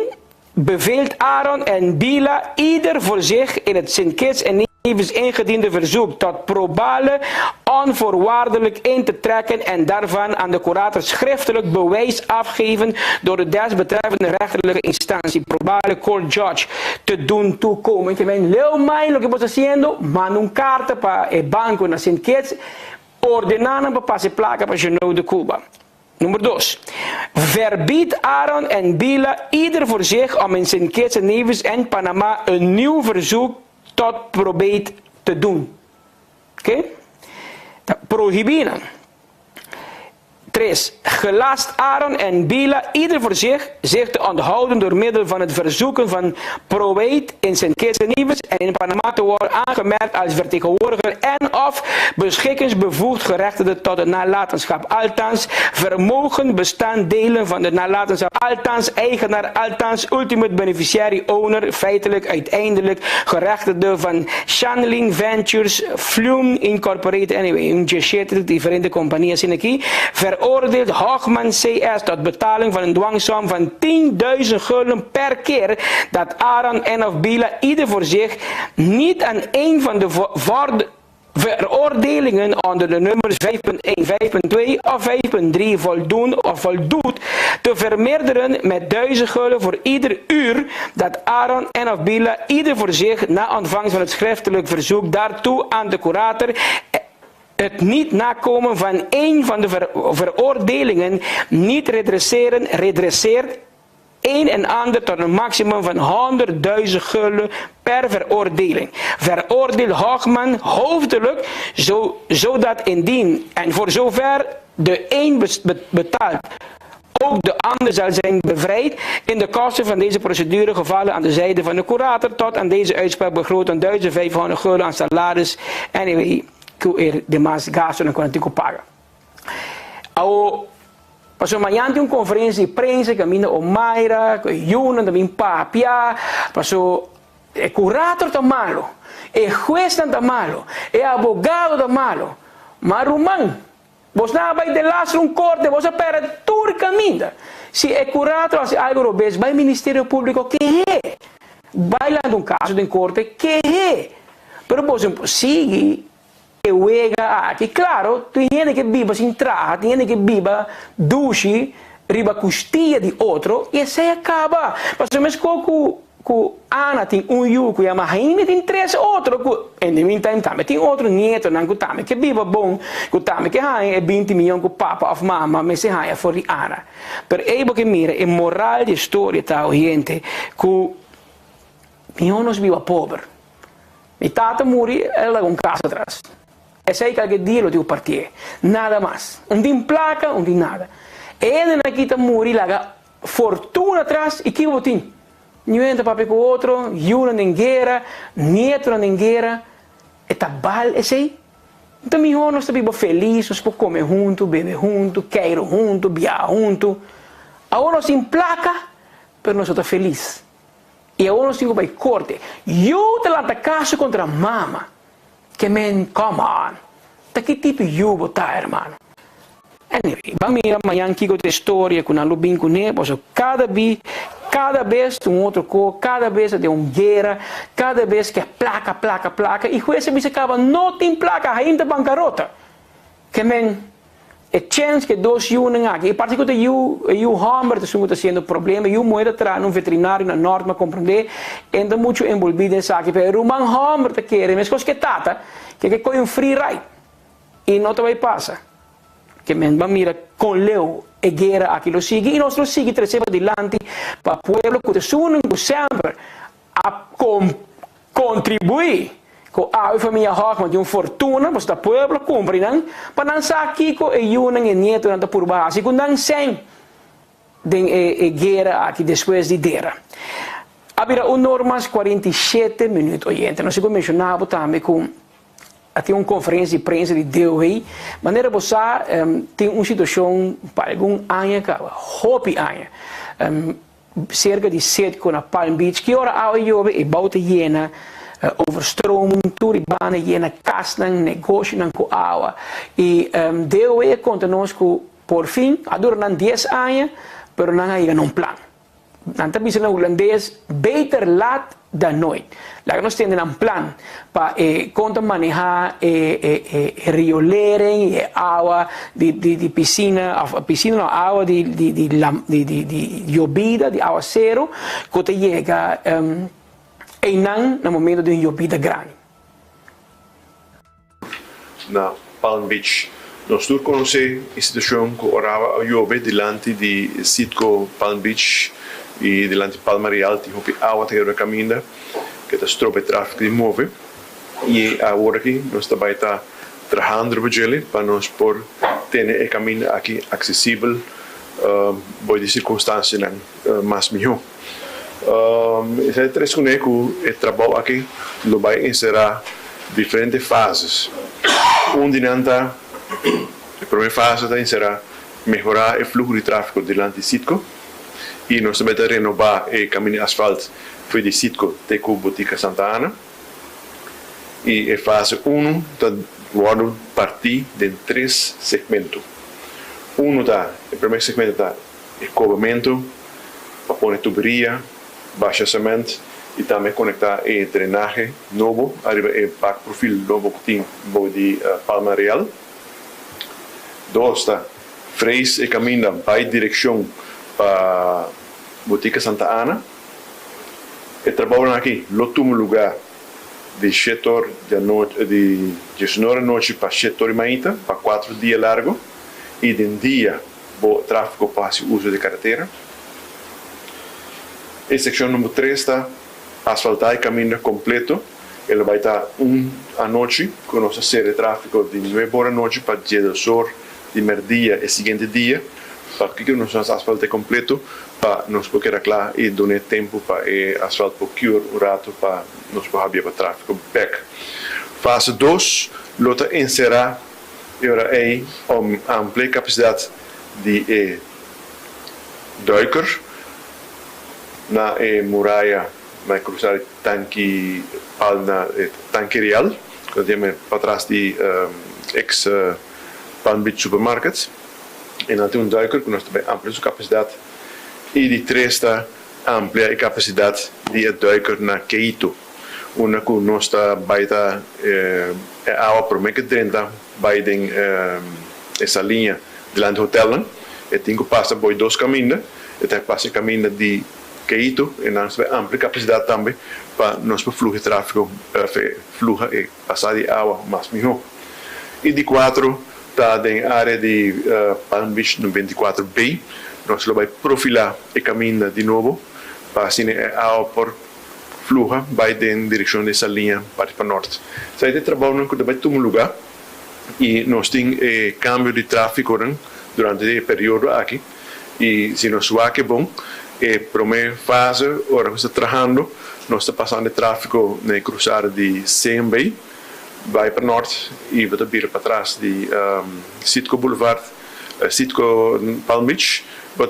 beveelt Aaron en Bila ieder voor zich in het St. Kitts en Nevis ingediende verzoek tot probale onvoorwaardelijk in te trekken en daarvan aan de curator schriftelijk bewijs afgeven door de desbetreffende rechterlijke instantie, probale court judge, te doen toekomen. Que ven, leo mai lo que estamos haciendo, manda un carta para el banco na St. Kitts, ordenando para pase placa para Genoa de Cuba. Nummer 2. Verbiedt Aaron en Bila ieder voor zich om in St. Kitts en Nevis en Panama een nieuw verzoek tot probeert te doen. Oké? Prohiberen. 3. Gelast Aaron en Bila ieder voor zich te onthouden door middel van het verzoeken van probeert in St. Kitts en Nevis en in Panama te worden aangemerkt als vertegenwoordiger en of beschikkingsbevoegd gerechtigde tot de nalatenschap. Althans, vermogen bestanddelen van de nalatenschap. Althans, eigenaar. Althans, ultimate beneficiary owner. Feitelijk, uiteindelijk, gerechtigde van Shanling Ventures, Flume Incorporated. Anyway, een geschitte, differente compañías in aquí. Veroordeelt Hochman CS tot betaling van een dwangsom van 10.000 gulden per keer dat Aaron en of Bila ieder voor zich niet aan een van de veroordelingen onder de nummers 5.1, 5.2 of 5.3 voldoen of voldoet te vermeerderen met 1000 gulden voor ieder uur dat Aaron en of Bila ieder voor zich na ontvangst van het schriftelijk verzoek daartoe aan de curator het niet nakomen van één van de veroordelingen niet redresseert een en ander tot een maximum van 100.000 gulden per veroordeling. Veroordeelt Hochman hoofdelijk zodat indien en voor zover de een betaalt ook de ander zal zijn bevrijd in de kosten van deze procedure gevallen aan de zijde van de curator tot aan deze uitspraak begroot aan 1500 gulden aan salaris. Anyway, que demais gastos não quanto paga. Passou amanhã tem uma conferência de prensa que a minha Omaira, que Yuna, também Papia, passou o curator está malo, o juez está malo, o advogado está malo, mas Román, você não vai de laço um corte, você perde tudo caminho. Se o curator faz algo robês, vai ao Ministério Público, que é? Vai lá num caso de corte, que é? Pero você sigue juega aqui, claro, tem gente que vive sem trabalho, tem gente que vive duche, riba costia de outro, e isso acaba. Mas se com Ana tem yuco e a Mahine tem 3 outros, e no meantime também tem outro neto, não também que vive bom, que também que é 20 milhões com papa ou mama, mas se é for Ana. Pero é que mira, é moral de história tá, gente, que milhões vive pobre. Mi tata morì, ela com casa atrás. Esse é que dia do partido. Nada mais. Tem placa, não tem nada. Ele aqui está morrendo, lá fortuna atrás, e que eu tenho? Ninguém para com o outro, Yuna nem guerra, Neto nem guerra. É tabal, esse aí. Então, nós estamos felizes, nós podemos comer junto, beber junto, querer junto, viajar junto. Agora nós temos placa, mas nós estamos felizes. E agora nós temos que corte. Eu te lata caso contra a mama. Que men, come on. Que tipo de yugo tá, irmão? anyway, vamos mira amanhã aqui com a história com a lubin com nebo, cada vez um outro cor, cada vez de guerra, cada vez que é placa, e com esse se acaba, não tem placa, ainda bancarrota. Que men, é chance que dois unem aqui, e particularmente o Homer está sendo problema, e o moeda atrás um veterinário na norte, mas compreender, ainda muito envolvido nessa aqui, pero o man Homer te quer, mas coisa que tata, que coi um free ride, e não te vai passar. Que men, vamos mira com leu, e guerra aqui lo sigue, e nós lo sigue, trazemos adiante, para o pueblo que te unem sempre, a contribuir, com a família Hockman de fortuna, mas o pueblo cumpre, não? Para não sair aqui com o neto não por base, com não sem de guerra aqui depois de guerra. Havia normas 47 minutos, gente. Nós mencionava também com até uma conferência de imprensa de DOE, maneira você tem uma situação para algum ano, hopi ano, cerca de 7 com a Palm Beach, que hora a jove e bauta llena, overstroming, turibana, llena castan, negócio com água. E DOE conta nós que, por fim, durante 10 anos, mas não há um plano. Não está pensando em holandês, beter laat dan nooit. Lá nós temos um plano para conta manejar riolering, água de piscina, não, água de llovida, de água zero, que chega no momento de uma llovida grande. Na Palm Beach, nós todos conhecemos a instituição que orava a llovida delante de Sitco Palm Beach e delante de Palma Real, tem a água que caminha, que está estrope tráfego de móvel. E agora aqui nós também está trabalhando para nós por ter o caminho aqui acessível, por de circunstâncias mais melhor. Esse é três que o trabalho aqui lo vai encerrar diferentes fases. Dinanta, a primeira fase está encerrar melhorar o fluxo de tráfego delante de Sitco. E nós também vamos renovar o caminho asfalto foi de Sitco até a Botica Santa Ana. E a fase 1 está a partir de 3 segmentos. O primeiro segmento está o cobrimento, para pôr tuberia, baixamento e também conectar o drenagem novo, arriba o pack perfil novo que tem de Palma Real. 2 está freio e caminho para a direção para Botica Santa Ana. E trabalham aqui, no último lugar, de 7 horas de 19 da noite para 7 horas e meia, para 4 dias largos. E de dia, o tráfego passa o uso de carretera. A secção número 3 está asfaltar o caminho completo. Ele vai estar à noite, com nossa série de tráfego de 9 horas da noite para dia do sol, de meio-dia e seguinte dia. Para que nós asfalto completo, para nós poder claro e dar tempo para o asfalto por cure o rato para nós poder abrir o tráfego back. Fase 2, lota encerrar ampla capacidade de duiker na muralha, vai cruzar tanque real, que temos para trás de ex Palm Beach Supermarkets. E nós temos duiker que nós também amplia sua capacidade. E de 3 está amplia a capacidade de duiker na Keito. Uma que nós está baita a água por meio que dentro vai tem essa linha delante do hotel. E tem que passar por 2 caminhos. E tem que passar o caminho de Keito. E nós temos amplia capacidade também para nós fluir tráfego, fluir e passar de água mais melhor. E de 4 está na área de Palm Beach no 24B. Nós vamos profilar o caminho de novo para assim a água por fluir vai em direção dessa linha para o norte. Sai de trabalho que vai tomar lugar e nós temos câmbio de tráfego durante o período aqui. E se nós vamos que bom, a primeira fase, agora que está trabalhando, nós estamos passando tráfego na cruzada de Seine Bay, vai para o norte e vai vir para trás de Sitco Boulevard, Sitco Palm Beach,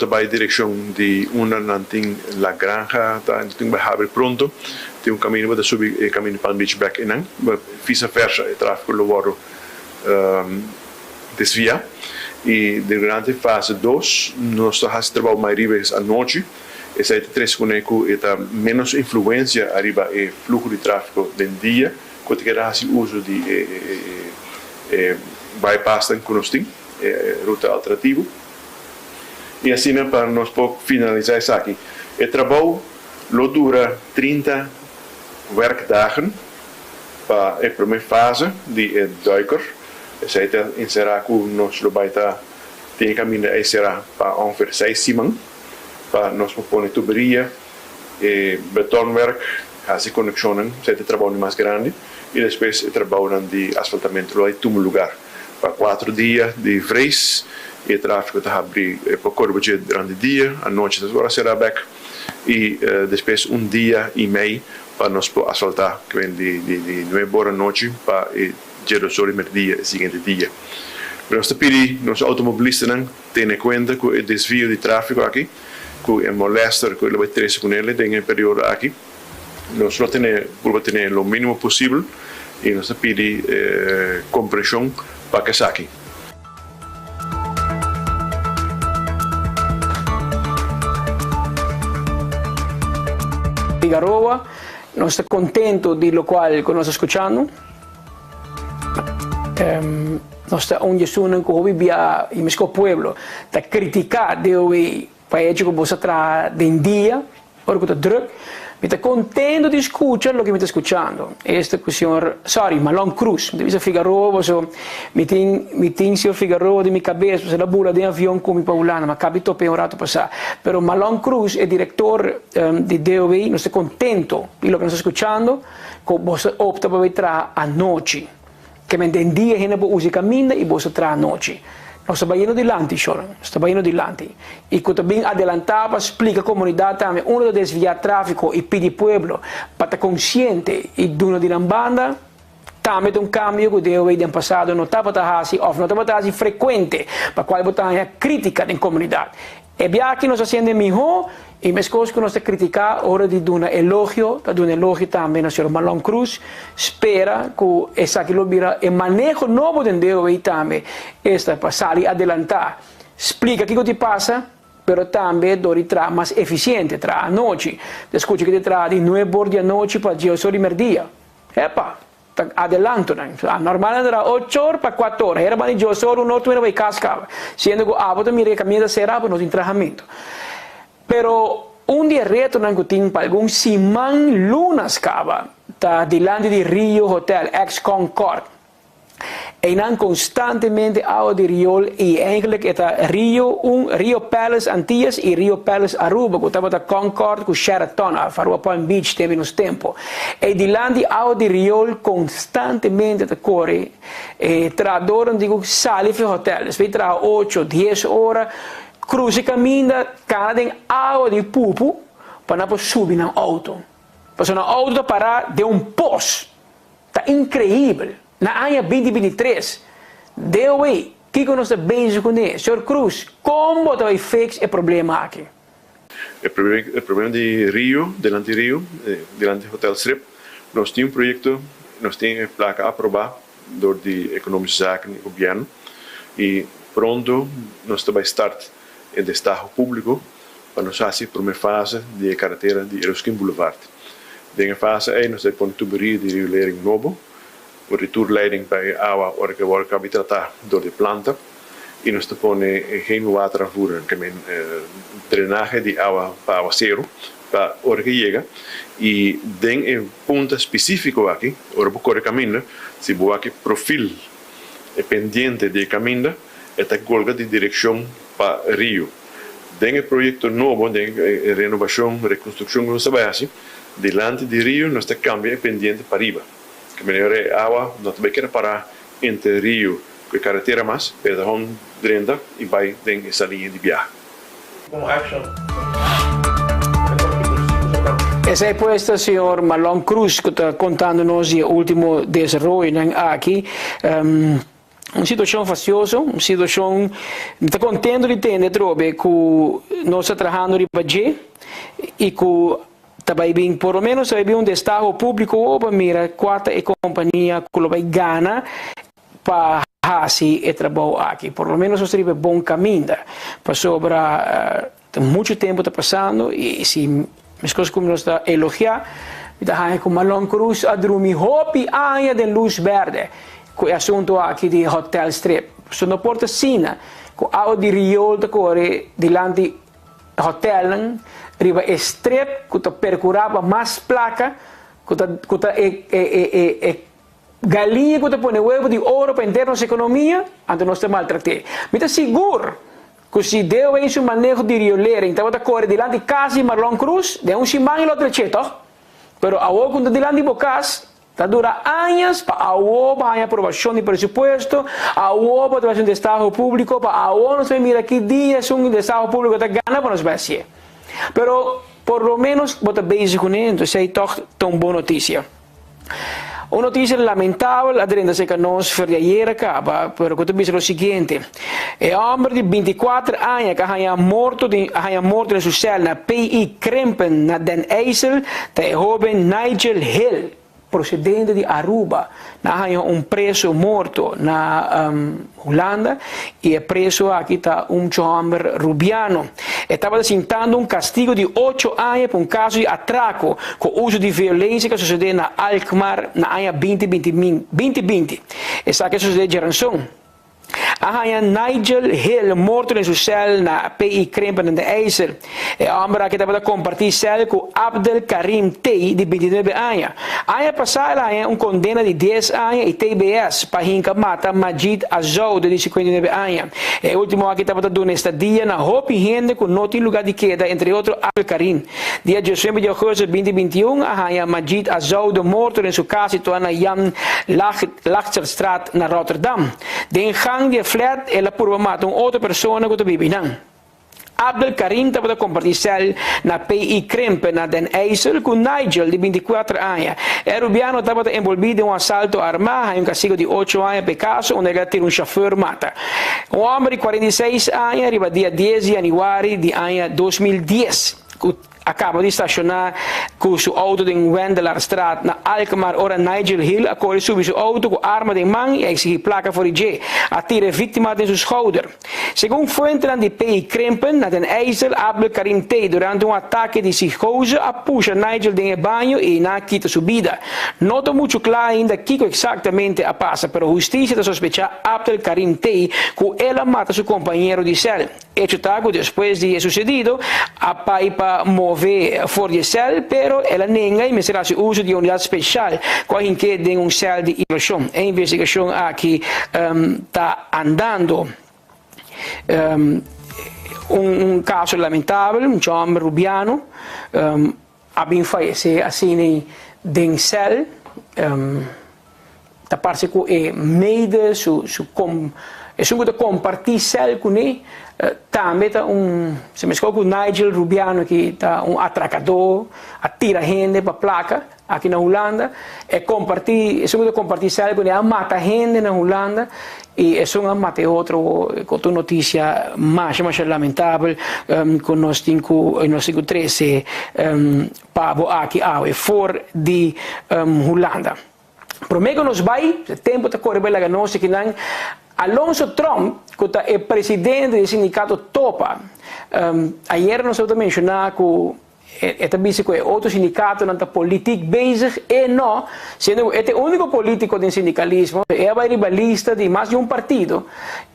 vai em direção de tem La Granja, tem vai abrir pronto, tem caminho para subir o caminho Palm Beach back in, vice versa, o tráfego lo vado desviar. E durante a fase 2, nós estamos trabalhando mais arriba à noite. Essa é a 3 com menos influência arriba e fluxo de tráfego do dia, quando que há uso de bypass que nós temos, ruta alternativa. E assim, para nós finalizar isso aqui, o trabalho dura 30 werkdagen para a primeira fase de duiker. Essa é encerrar que nós vamos ter caminho a encerrar para ongeveer 6 semanas. Para nós pôr tuberia, betonwerk, as conexões, é o trabalho mais grande. E depois o trabalho de asfaltamento lá em um lugar. Para 4 dias de freis, e o tráfego está abrir para corpo durante o dia, à noite agora será back. E depois dia e meio para nós asfaltar, que vem de 9 horas da noite para o sol no dia, seguinte dia. Nós pedimos, nós automobilistas têm em conta que o desvio de tráfego aqui, que é molesto, que ele vai ter com ele, tem um período aqui. Nós não temos ter o mínimo possível e nós pedimos compreensão para que saque. Figueroa, nós estamos contentos de lo qual que nós estamos escutando. Nós estamos onde sunan que vivia em meu pueblo, está criticar de hoje para que você tra de dia, ora que está druk. Me está contento de escuchar o que me está escuchando. Este que o senhor, Malón Cruz, me dice Figueroa, me tem senhor Figueroa de minha cabeça, você la bula de avião com mi paulana, mas capito pe un rato passar. Pero Malón Cruz é diretor de DOV, nós estamos contentos de lo que nós estamos escuchando, que você opta para entrar à noite. Que me entendia gente para usar caminho e você entrar à noite. Nós estamos indo adiante, estamos indo adiante. E quando bem adelantava, explica a comunidade também, de desviar tráfego e pedir pueblo para estar consciente e de uma banda, também um cambio que deu aí no passado, não estava assim, ou não estava assim frequente, para qual botar a crítica da comunidade. E bem aqui nós fazemos melhor, e mais coisas que nós criticar, hora de dar um elogio também ao senhor Malón Cruz, espera que essa que vira o manejo novo de Deus aí também, esta para sair adelantar, explica o que te passa, mas também dori tra mais eficiente, tra a noite, escuta que te tra de 9 horas da noite para o sol e dia, epa, adelanto, normal andrà 8 horas para 4 horas, era para o sol, 1 hora vai cascar, sendo que a volta me recamina será para nosso treinamento. Pero dia reto que tem para algum Simão Lunas cava, tá dilante de Rio Hotel, ex-Concord. E não constantemente água de Rio e eigenlijk é Rio Palace Antillas e Rio Palace Aruba, que estava da Concord com Sheraton, a Farua Palm Beach teve nos tempos. E dilante de água de Rio constantemente da corre, e tradoram digo sali para hotel, vai tra 8, 10 horas. Cruze caminha, cada tem água de pupo para não subir no auto. Para o auto parar de posto. Está incrível. Na ano 2023, deu aí, o que nós estamos bem com isso? Senhor Cruz, como vai fixar o problema aqui? O problema de Rio, delante de Rio, delante do Hotel Strip, nós temos projeto, nós temos placa aprovada do Economische Zaken do governo e pronto nós vamos start em destaque público para nós fazer a primeira fase de carretera de Eroskin Boulevard. Nessa fase aí nós temos tuberia de riolering novo, o retourleiding para a água que vai tratar door de planta e nós temos geen water afvoeren, que é drenagem de água para aguaceiro, para a hora que chega e tem um ponto específico aqui, hora para correr caminho, se boa aqui perfil pendiente de caminho, esta golga de direção para Rio. Tem um projeto novo de renovação, reconstrução que nós trabalhamos, delante de Rio, nós temos cambio pendiente para riba. Que melhor a água, não também quer parar entre Rio e a carretera mais, perdão, drenda e vai ter essa linha de viagem. Essa é posta, senhor Malón Cruz, que está contando-nos o último desenvolvimento aqui. Uma situação faciosa, uma situação está contente de ter, trobe, que nós estamos trabalhando de Pajé e que também bem, por lo menos, também um destaque público para mira quatro companhia que vai ganhar para así el trabajo aquí. Por lo menos sería un buen camino. Para sobra mucho tiempo está pasando y si mis cosas como nos está elogiar, está con Marlon Cruz a dormir hopi aña de luz verde. Con el asunto aquí de Hotel Strip. Sono porta sina, con agua de riol de corre delante hotel, arriba strip, que percuraba más placa, que galinha que pone huevo de oro para entrar nuestra economía, antes no está maltraté. Me está seguro que si deu em um manejo de riolera, então está corre delante de casa de Marlon Cruz, de chimang e outro cheto, pero a outra quando delante de bocas, está dura anos para a outra aprovação de presupuesto, a outra aprovação de Estado público, para a outra se mira que dias um de Estado público está ganhando para nós vai. Pero por lo menos bota bezig com ele, então é tão boa notícia. Una noticia lamentable, aderente que nos fue de ayer acaba, pero que te dice lo siguiente. El hombre de 24 años que haya muerto en su celda na PI Krempen, na Den Eisel, el joven Nigel Hill, procedente de Aruba, haya preso morto na Holanda y el preso aquí está hombre rubiano. Estaba sentando castigo de 8 años por caso de atraco con uso de violencia que sucedió en Alkmaar en el año 2020. Esa que sucedió en Geranson. Haya Nigel Hill morto en su cel na PI Krempen de Eisel. El hombre que estaba compartir cel con Abdel Karim T de 29 años. Año pasado haya condena de 10 años y TBS para hinca mata Majid Azou de 59 años. El último que estaba dando estadia na Hopi gente con no tiene lugar de queda, entre otros Abdel Karim. Día de diciembre de agosto 2021 haya Majid Azou de morto en su casa situada en Jan Lachterstraat na Rotterdam. Den gang de flat ela purva mata outra pessoa que vive não. Abdel Karim estava compartilhar cel na PI Krempen na Den Eisel com Nigel de 24 anos. El rubiano estava envolvido em assalto armado, castigo de 8 anos por caso, onde ele tira chauffeur mata. Homem de 46 anos, arriba dia 10 de janeiro de ano 2010. Acaba de estacionar com seu auto em Wendelarstraat na Alkmaar, ora Nigel Hill, acorde subir seu auto com arma de mão e exigir placa voor IG. Atira vítima de seu schouder. Segundo fuentes de PI Krempen, na Den Eisel, Abdel Karim T, durante ataque de psicose, puxa Nigel de banho e na quita subida. Não está muito claro ainda o que exatamente passa, pero a justiça está sospechando Abdel Karim T que ela mata seu companheiro de cel. Hecho taco, depois de sucedido, a paipa mover fora de cel, pero ela nega e será o uso de unidade especial, com a que tem cel de investigação. A investigação aqui está andando. Caso lamentável, homem rubiano, abbiamo falecido assim em cel, da parte que meide su compartir cel com ele, também está se mescla com Nigel Rubiano que está atracador, atira gente para placa aqui na Holanda, compartir cel com ele, mata gente na Holanda e isso mata outro com notícia mais lamentável com nós temos 13 pavo aqui fora de Holanda. Prometo nos vai, o tempo está correndo bem nós que não Alonso Trump, que é o presidente do sindicato Topa, ayer nós também mencionamos que outro sindicato não está político bezig e não, sendo este único político do sindicalismo, é a rivalista de mais de partido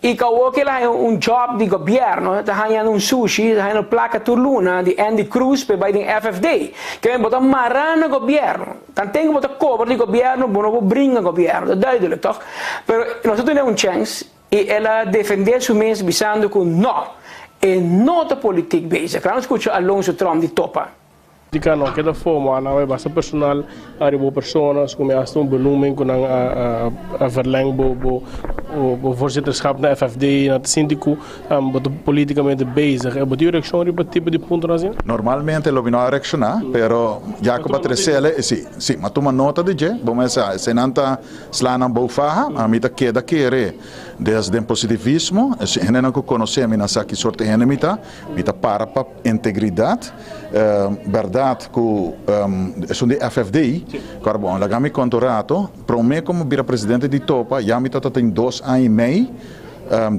e que ele tem job de governo, está ganhando sushi, está ganhando placa turluna de Andy Cruz para o FFD, que vem botar marana governo, tanto tem que botar cover de governo, não brinca governo, é duidelijk toch? Pero nós temos chance e ela defender su mesmo pensando que não. E nota política bezig. Kan escutar Alonso Trump de Topa. Não, que da forma, não é bastante personal, há pessoas que me benoeming com a verleng o voorzitterschap na FFD, na síndico, politicamente bezig. É boa reação para tipo de ponto assim? Normalmente lo vino a reaccionar, pero Jacob Tresele, sim, mas toma nota de je, vamos a se nanta slana bofaha, a mita queda querer desde o positivismo, a gente não conhecemos nessa que sorte de mita para integridade, verdade que é de FFDI, cara bom, lá me contrato, para mim como vice-presidente de Topa, já me tem 2 anos e meio,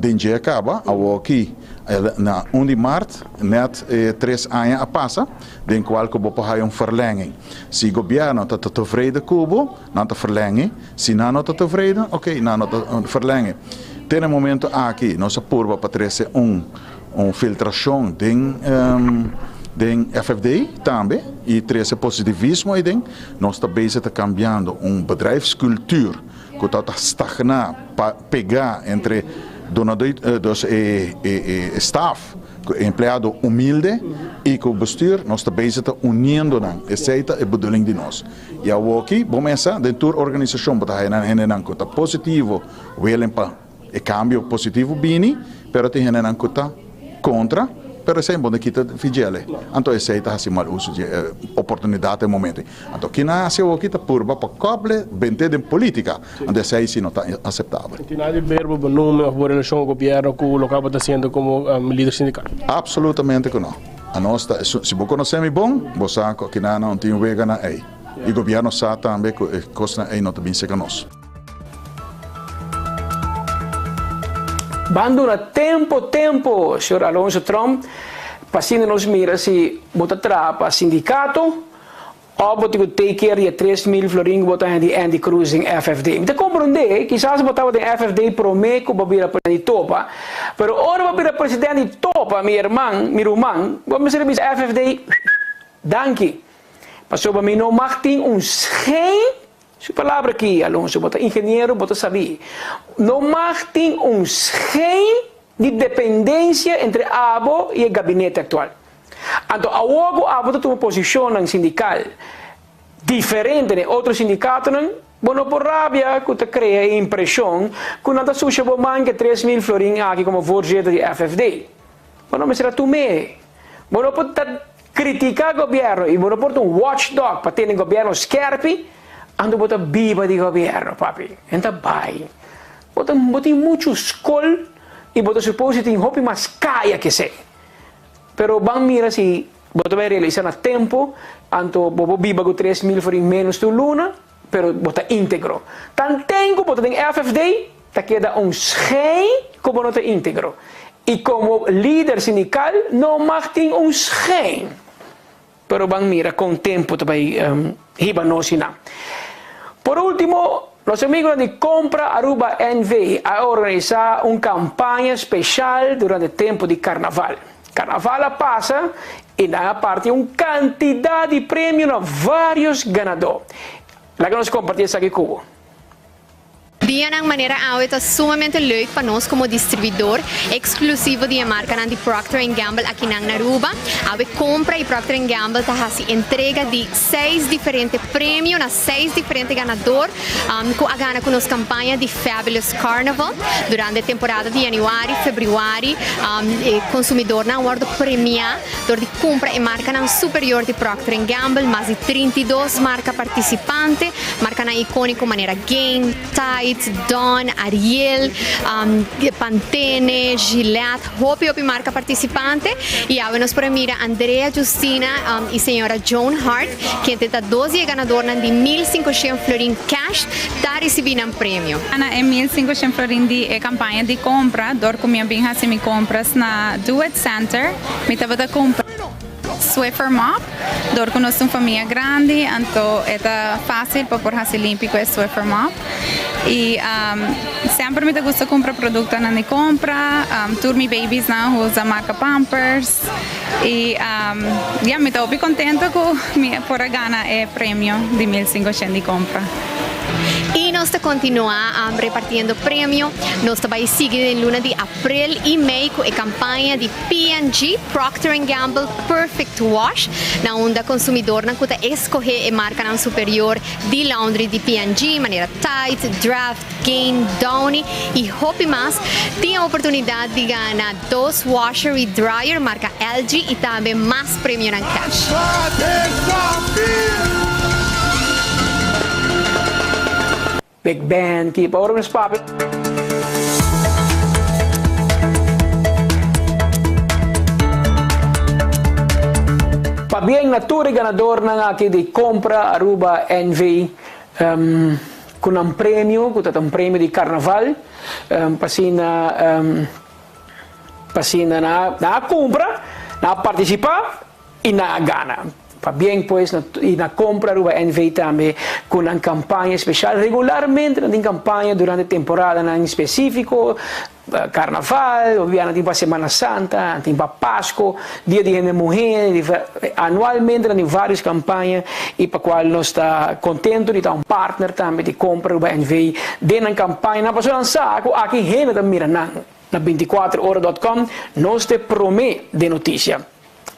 desde acaba, aqui na 1 de março, net 3 anos a passa, den qual que vou fazer verlenging. Se o governo está tevreden Cubo, não está verlengen. Se não está tevreden, ok, não está verlengen. Tem um momento aqui, nossa curva para trazer filtração de FFD também, e trazer positivismo aí dentro. Nós estamos bezig cambiando bedrijfscultuur, que está stagnar, pegar entre donadores e staff, empregado humilde e com o bestuur, nós estamos bezig unindo, essa é a bedoeling de nós. E aqui, vamos começar, dentro da organização, para a positivo, willen para o cambio positivo, bini, pero tem gente que está contra, pero sempre bom que fidele. Então esse está assim mal uso de oportunidade no momento. Então que nasce o que está por para cobre bente de política, onde esse aí não está aceitável. Tem nada de verbo nome ou relação com o governo que o local está sendo como líder sindical. Absolutamente que não. A nós se você conhece bom, você sabe que não tem vega na aí. E o governo sabe também que coisa aí não está bem seca nós. Banduna tempo, senhor Alonso Trump, passando nos mira se bota trapa sindicato, ou bota que take care de 3.000 florin bota de Andy Cruz em FFD. Então compreender, quizás botava de FFD promeco para presidente Topa, pero ora para presidente Topa, meu irmão, vamos ser FFD, danke. Passou para mim não Martin schijn. Sua palavra aqui, Alonso, bota engenheiro, bota saber. Não tem schijn de dependência entre a ABO e o gabinete atual. Então, a ABO tem uma posição sindical diferente de outros sindicatos, bueno, por rabia, que te cria a impressão que não está suja por manca 3.000 florin aqui como voorzitter de FFD. Bueno, mas será tu me. Bueno, pode criticar o governo e bueno, pode watchdog para ter o governo scherpi. Ando bota viva di governo, papi. Enta bai. Bota muito escol e bota supposto tem hopi mas caia que sei. Pero bang mira si bota vai realizar a tempo, anto bobo viva com 3.000 forin menos do luna, pero bota íntegro. Tan tengo bota tem FFD, ta queda schijn como não tem íntegro. E como líder sindical, não mag tem schijn. Pero bang mira com tempo também hiba no sina. Por último, los amigos de Compra Aruba NV a organizar uma campanha especial durante o tempo de carnaval. Carnaval passa e na parte uma quantidade de prêmios a vários ganadores. Lá que nós compartilhamos aqui com o De uma maneira é sumamente leuk para nós como distribuidor exclusivo de marca de Procter & Gamble aqui na Aruba. A compra e Procter & Gamble está entrega de 6 diferentes prêmios a 6 diferentes ganadores que a gana com nossa campanha de Fabulous Carnival durante a temporada de januário, fevereiro. Consumidor na hora de premiar de compra e marca superior de Procter & Gamble, mais de 32 marcas participantes, marca na icônica maneira Game, Tide, Dawn, Ariel, Pantene, Gillette, hopi marca participante e nos premia Andrea Justina e senhora Joan Hart, que tem 12 ganadores de 1.500 florin cash para receber um prêmio. Ana é 1.500 florin de campanha de compra, dor com minha bem me compras na Do It Center, me tava da compra Swiffer Mop, dor com nossa família grande, então é fácil para por fazer limpo com Swiffer Mop. E sempre me gusta comprar produtos na minha compra, turmi babies na usa marca Pampers e me estou bem contente com minha por a gana é prêmio de 1.500 de compra. E nós continuamos repartindo prêmio. Nós também seguimos no luna de abril e maio com a campanha de P&G, Procter & Gamble Perfect Wash, na onde o consumidor não pode escolher a marca superior de laundry de P&G, maneira Tide, Draft, Gain, Downy e Hopi Mas. Tem a oportunidade de ganhar 2 washer e dryer marca LG e também mais prêmio em cash. Big Band, keep orders popping. bien natura ganador na aqui de compra Aruba NV com um prêmio de carnaval, pasina na compra, na participar e na gana. Bien, pues, y na compra Aruba NV também com uma campanha especial, regularmente na campanha durante a temporada em específico, Carnaval, obviamente para Semana Santa, para Páscoa, Dia de Gente Mulher, anualmente em várias campanhas e para qual nós está contente de estar um partner também de compra Aruba NV dentro da campanha, na pessoa saco aqui gente também mira na 24horas.com nós te promete de notícia.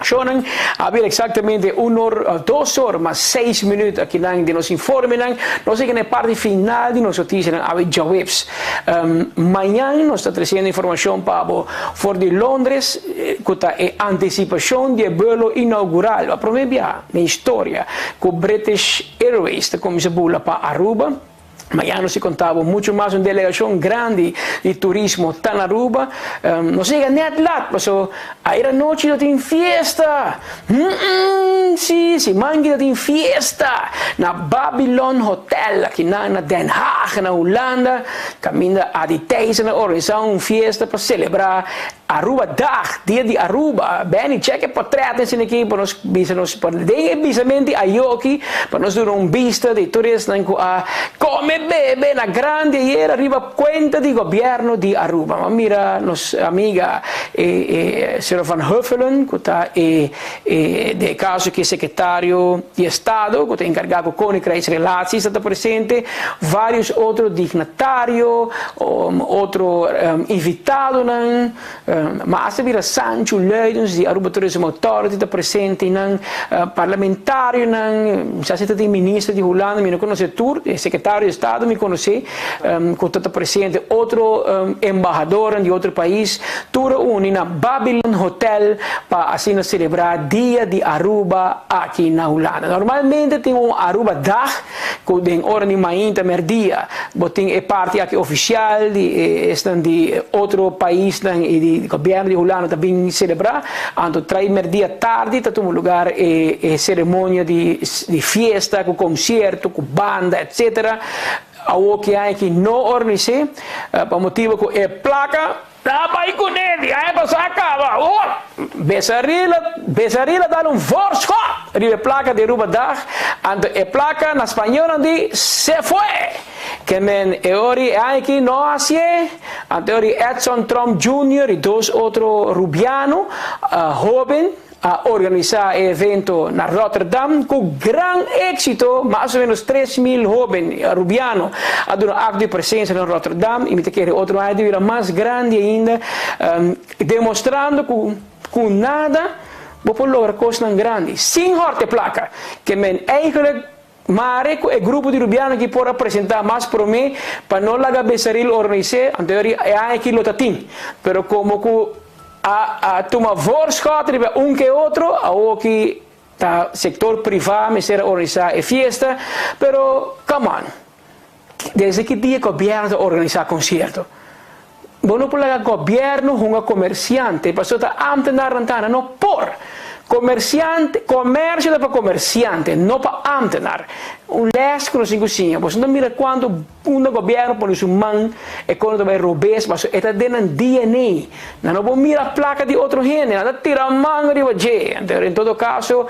Shonen, havia exatamente 2 horas, mas 6 minutos aqui de nos informe. Nós chegamos na parte final de nossa notícia, havia já webs. Amanhã nós estamos trazendo informação para for de Londres, com a antecipação do voo inaugural, a primeira na história, com British Airways, que começa a para Aruba. Amanhã nos contava muito mais uma delegação grande de turismo tá na Aruba. Não chega nem lá, mas aí à noite não tem festa. Sim, mangue tem festa na Babylon Hotel aqui na Den Haag, na Holanda. Caminha a de Thijs na organização uma festa para celebrar Aruba Dag, dia de Aruba. Bem, cheque portretos aqui para nós bisamente a Yoki para nós dar vista de turistas a come bebe na grande e arriva conta di governo di Aruba. Ma mira nos amiga Sir Van Huffelen, que de caso que secretário de Estado, que está encarregado com as relações, está presente, vários outros dignatários, outro invitado, mas mira Sancho Leidens, de Aruba Tourism Authority, está presente, parlamentário, já se tem ministro de Holanda, me não conhece tour, secretário de Estado, me conhece, que está presente, outro embaixador de outro país, tour na Babylon Hotel, para assim celebrar dia de Aruba aqui na Holanda. Normalmente tem Aruba Dag, que tem hora de manhã também dia, tem parte aqui oficial de outro país e de governo de Holanda também celebrar, então traz dia tarde, está um lugar cerimônia de festa, com concerto, com banda, etc. Algo que há que não organizei, para motivo que é placa, vai com ele, aí você acaba. Besarila dá força, a placa de Aruba Dag, a placa na espanhola de se foi. Que men eori aqui não assim, anteriori Edson Trump Jr. e 2 outros rubianos, jovem, a organizar evento na Rotterdam com grande êxito, mais ou menos 3.000 jovens rubianos a dar acto de presença na Rotterdam e me quer outro ainda mais grande ainda, demonstrando com nada vou lograr coisas grandes, sem horte placa, que men eigenlijk Mare é grupo de rubianos que pode apresentar mais para mim, para não largar Besaril organizar, anterior é aqui lotatim, pero como que a tomar voorschot, que outro, a que tá sector privado, me será organizar a festa, pero come on, desde que dia o governo organizar concerto? Bueno, por o governo, um comerciante, para está ambtenaar não por. Comerciante, comércio é para comerciante, não para ambtenaar. Les que nos cozinha, você não mira quando governo põe sua mão e quando vai roubar, mas está dentro do DNA. Não vou mirar a placa de outro gente, não tira a mão de você. Em todo caso,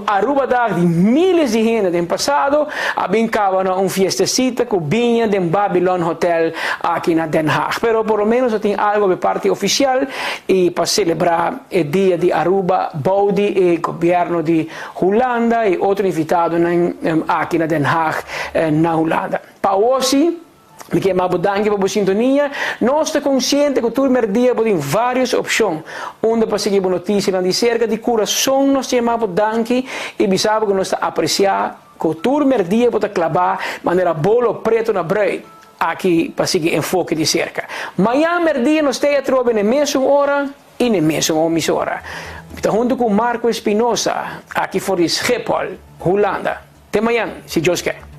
Aruba Dag de milhares de gente no passado, abrincava uma fiestecita que vinha do Babylon Hotel aqui na Den Haag. Pero por lo menos tem algo de parte oficial e para celebrar o dia de Aruba, Bodi e governo de Holanda e outro invitado aqui na Den Haag, na Holanda. Para hoje, me chiamavo danke per la sintonia. Nós estamos conscientes que todo dia tem várias opções. Onde para seguir notícias de cerca de coração, nós chamamos danke e bisamos que nós apreciamos que todo dia pode clavar de maneira bolo preto na bread. Aqui para seguir enfoque de cerca. Amanhã, dia, nós estamos na mesma hora e na mesma emissora. Estou junto com Marco Espinosa, aqui for Schiphol, Holanda. Até amanhã, se Deus quer.